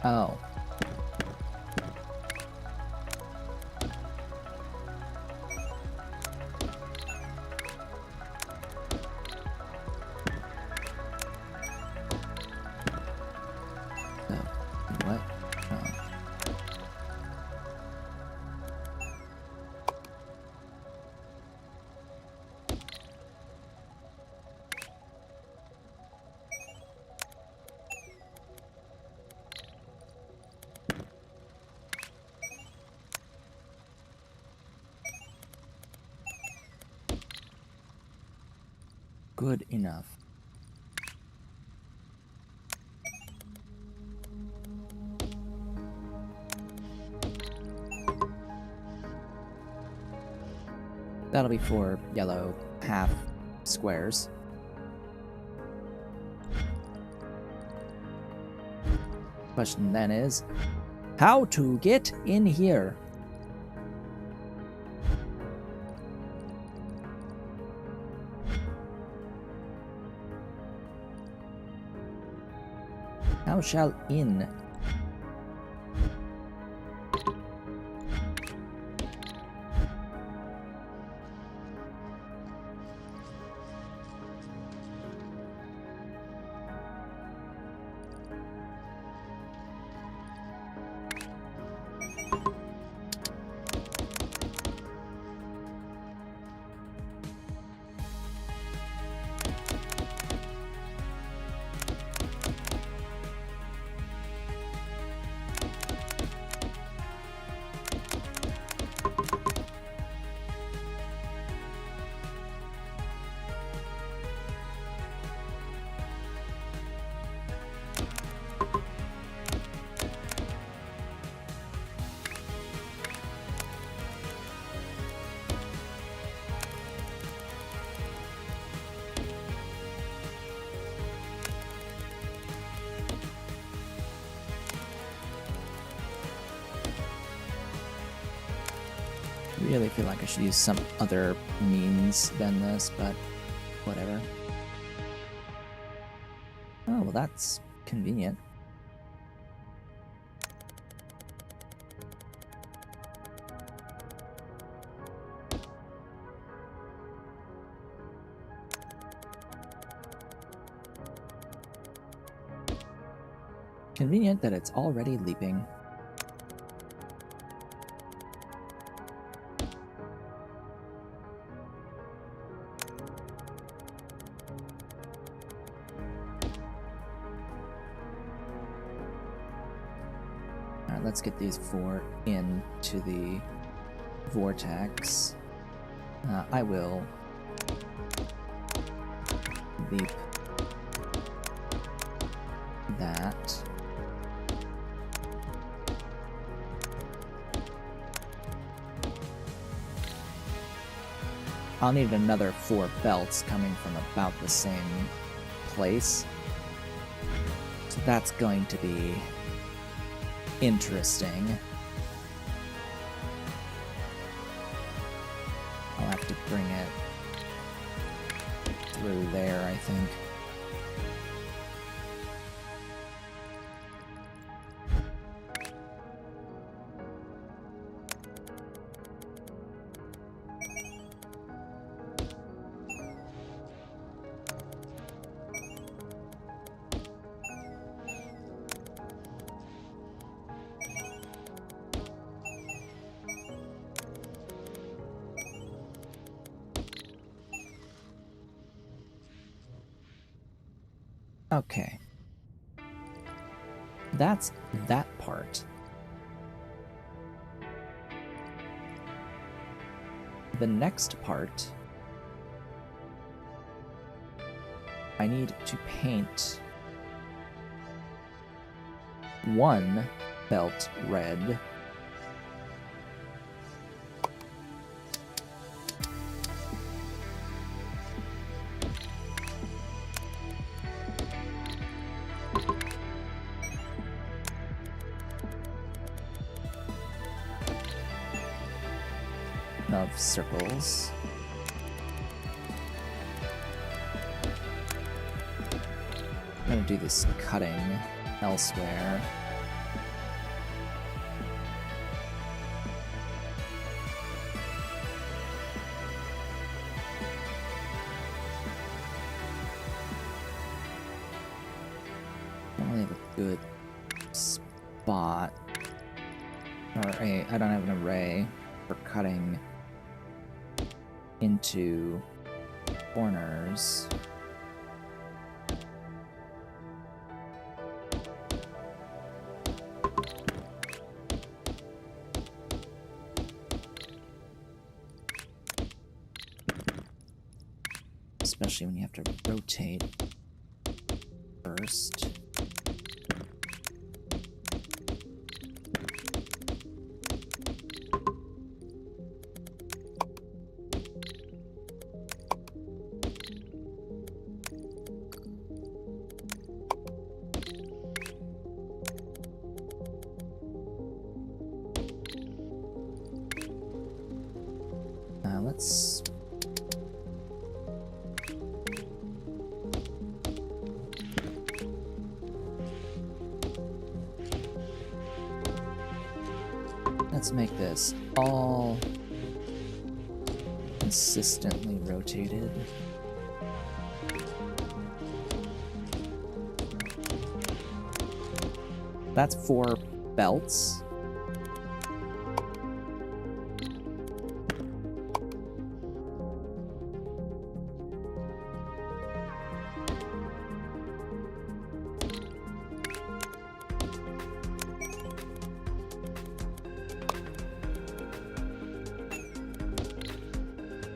Speaker 1: Oh. What? Oh. Good enough. That'll be for yellow half squares. Question then is, how to get in here? How shall in? I really feel like I should use some other means than this, but whatever. Oh, well, that's convenient. Convenient that it's already leaping. Let's get these four into the vortex. I will leap that. I'll need another 4 belts coming from about the same place. So that's going to be interesting. I'll have to bring it through there, I think. Okay. That's that part. The next part, I need to paint one belt red. Of circles. I'm gonna do this cutting elsewhere. Don't really have a good spot, or I don't have an array for cutting into corners. Especially when you have to rotate first. Let's make this all consistently rotated. That's 4 belts.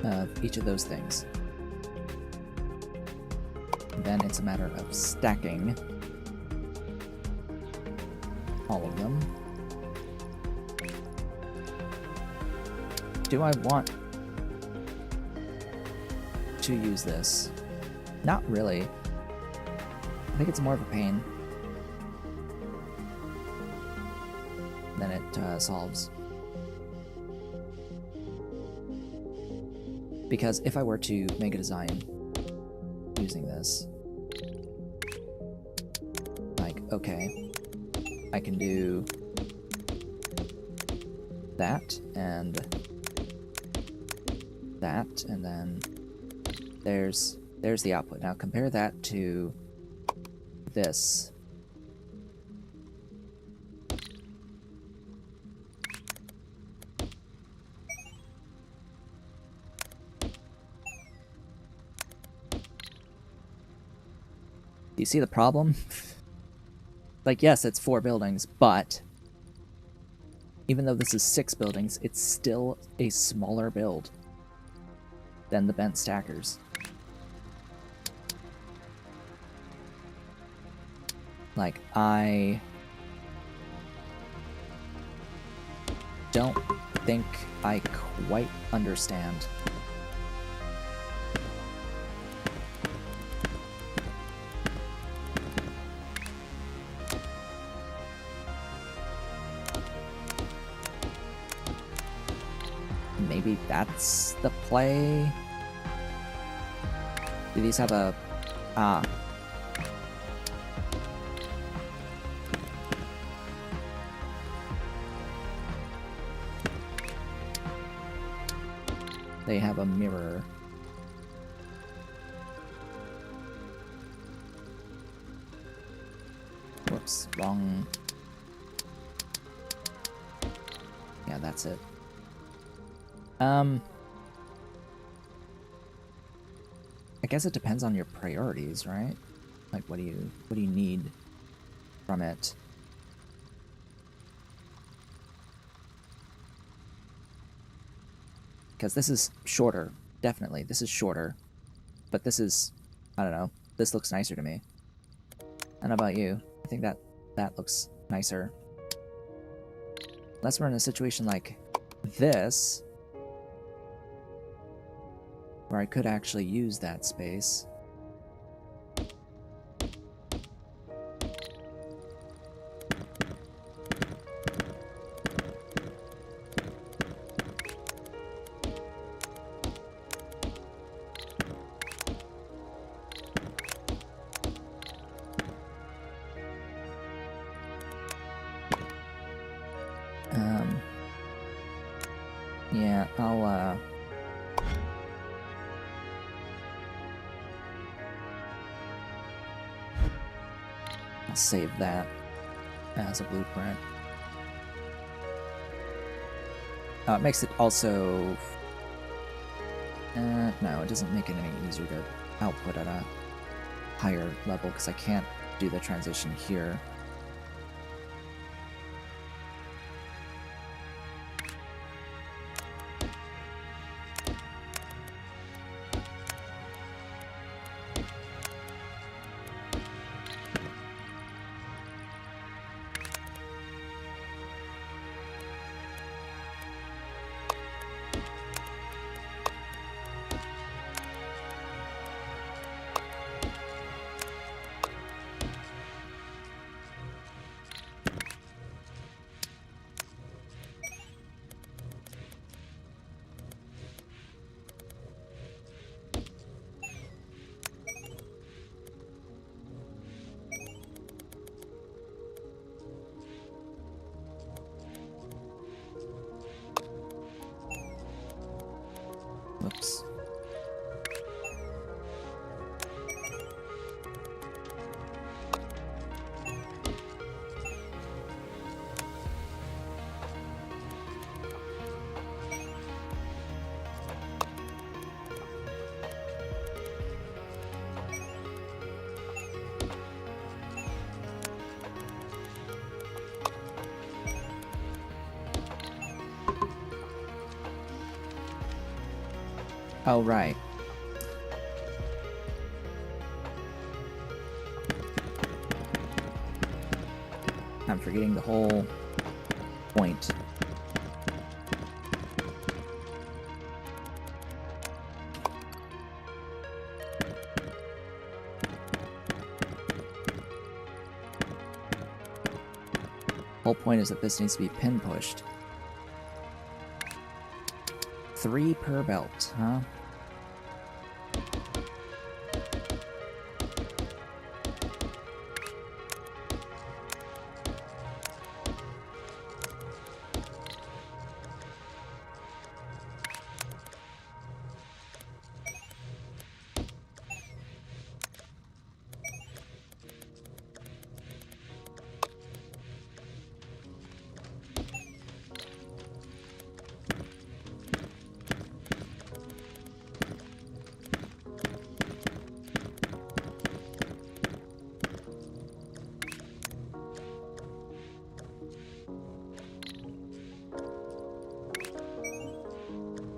Speaker 1: Of each of those things. Then it's a matter of stacking all of them. Do I want to use this? Not really. I think it's more of a pain than it solves. Because if I were to make a design using this, like, okay, I can do that, and then there's the output. Now compare that to this. You see the problem? Like, yes, it's 4 buildings, but even though this is 6 buildings, it's still a smaller build than the bent stackers. Like, I don't think I quite understand. Maybe that's the play? Do these have a... Ah. They have a mirror. Whoops, wrong. Yeah, that's it. I guess it depends on your priorities, right? Like, what do you need from it? Because this is shorter, definitely. This is shorter, but this is, I don't know. This looks nicer to me. I don't know about you. I think that looks nicer. Unless we're in a situation like this, where I could actually use that space. Yeah, I'll save that as a blueprint. It makes it also... no, it doesn't make it any easier to output at a higher level, because I can't do the transition here. Whoops. Oh, right. I'm forgetting the whole point. Whole point is that this needs to be pin pushed. 3 per belt, huh?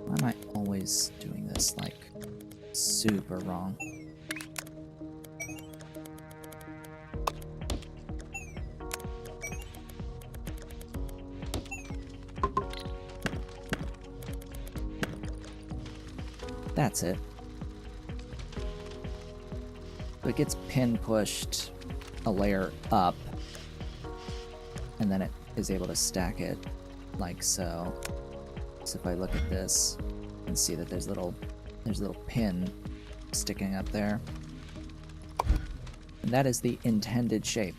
Speaker 1: Why am I always doing this, like, super wrong? That's it. So it gets pin pushed a layer up, and then it is able to stack it like so. So if I look at this and see that there's a little pin sticking up there. And that is the intended shape.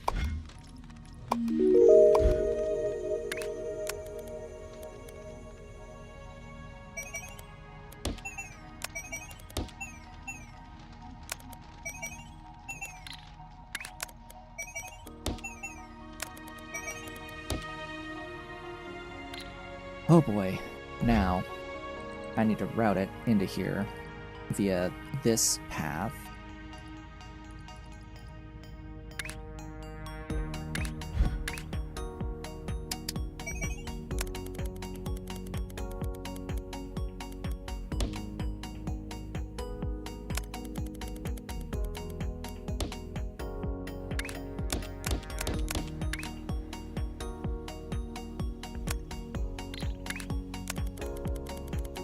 Speaker 1: Oh boy, now I need to route it into here via this path.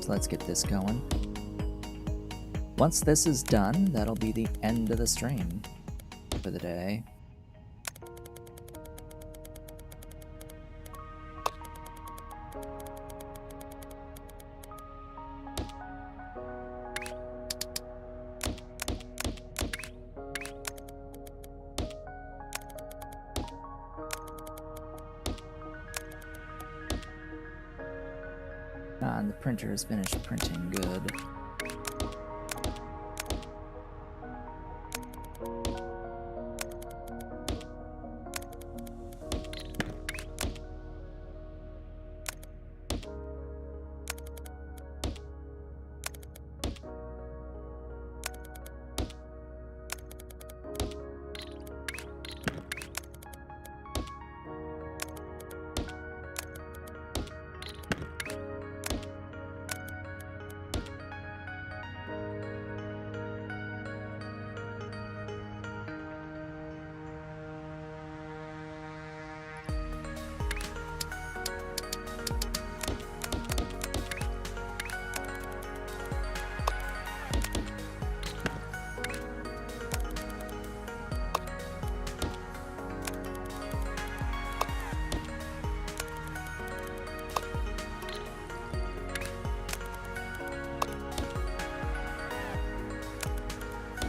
Speaker 1: Let's get this going. Once this is done, that'll be the end of the stream for the day. And the printer has finished printing good.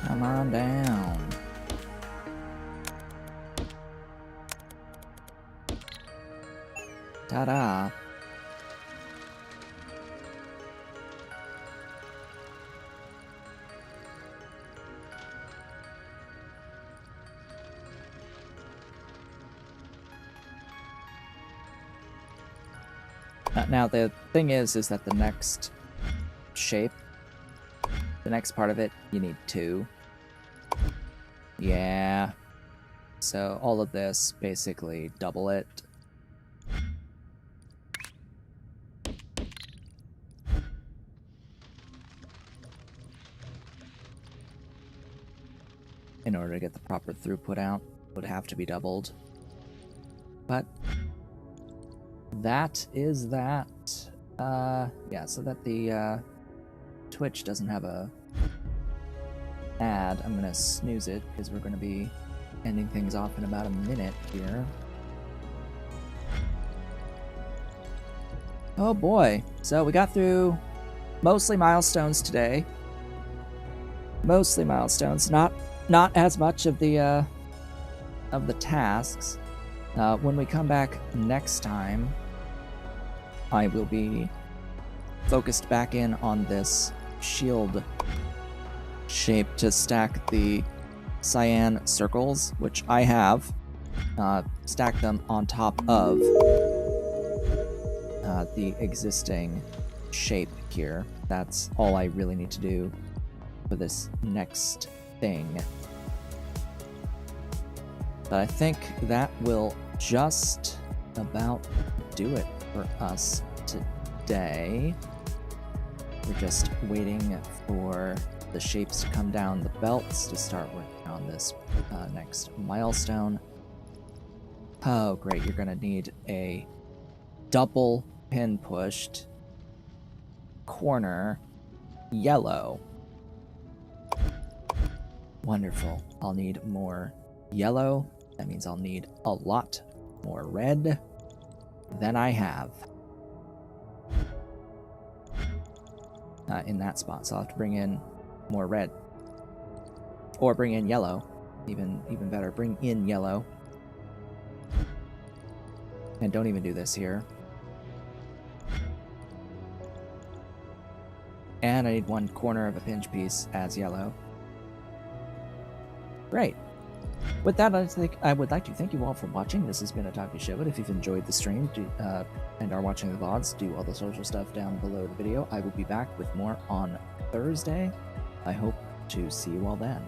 Speaker 1: Come on down. Ta-da. Now the thing is that the next shape, the next part of it, you need two. Yeah. So all of this, basically double it. In order to get the proper throughput out, would have to be doubled. But that is that. Yeah, so that the Twitch doesn't have a ad, I'm gonna snooze it because we're gonna be ending things off in about a minute here. Oh boy, so we got through mostly milestones today. Mostly milestones, not as much of the tasks. When we come back next time, I will be focused back in on this shield shape to stack the cyan circles, which I have. Stack them on top of the existing shape here. That's all I really need to do for this next thing. But I think that will just about do it for us today. We're just waiting for the shapes to come down the belts to start working on this next milestone. Oh great, you're gonna need a double pin pushed corner yellow. Wonderful. I'll need more yellow. That means I'll need a lot more red than I have in that spot. So I'll have to bring in more red. Or bring in yellow. Even better, bring in yellow. And don't even do this here. And I need one corner of a pinch piece as yellow. Great. With that, I would like to thank you all for watching. This has been Otaku Showit. If you've enjoyed the stream and are watching the VODs, do all the social stuff down below the video. I will be back with more on Thursday. I hope to see you all then.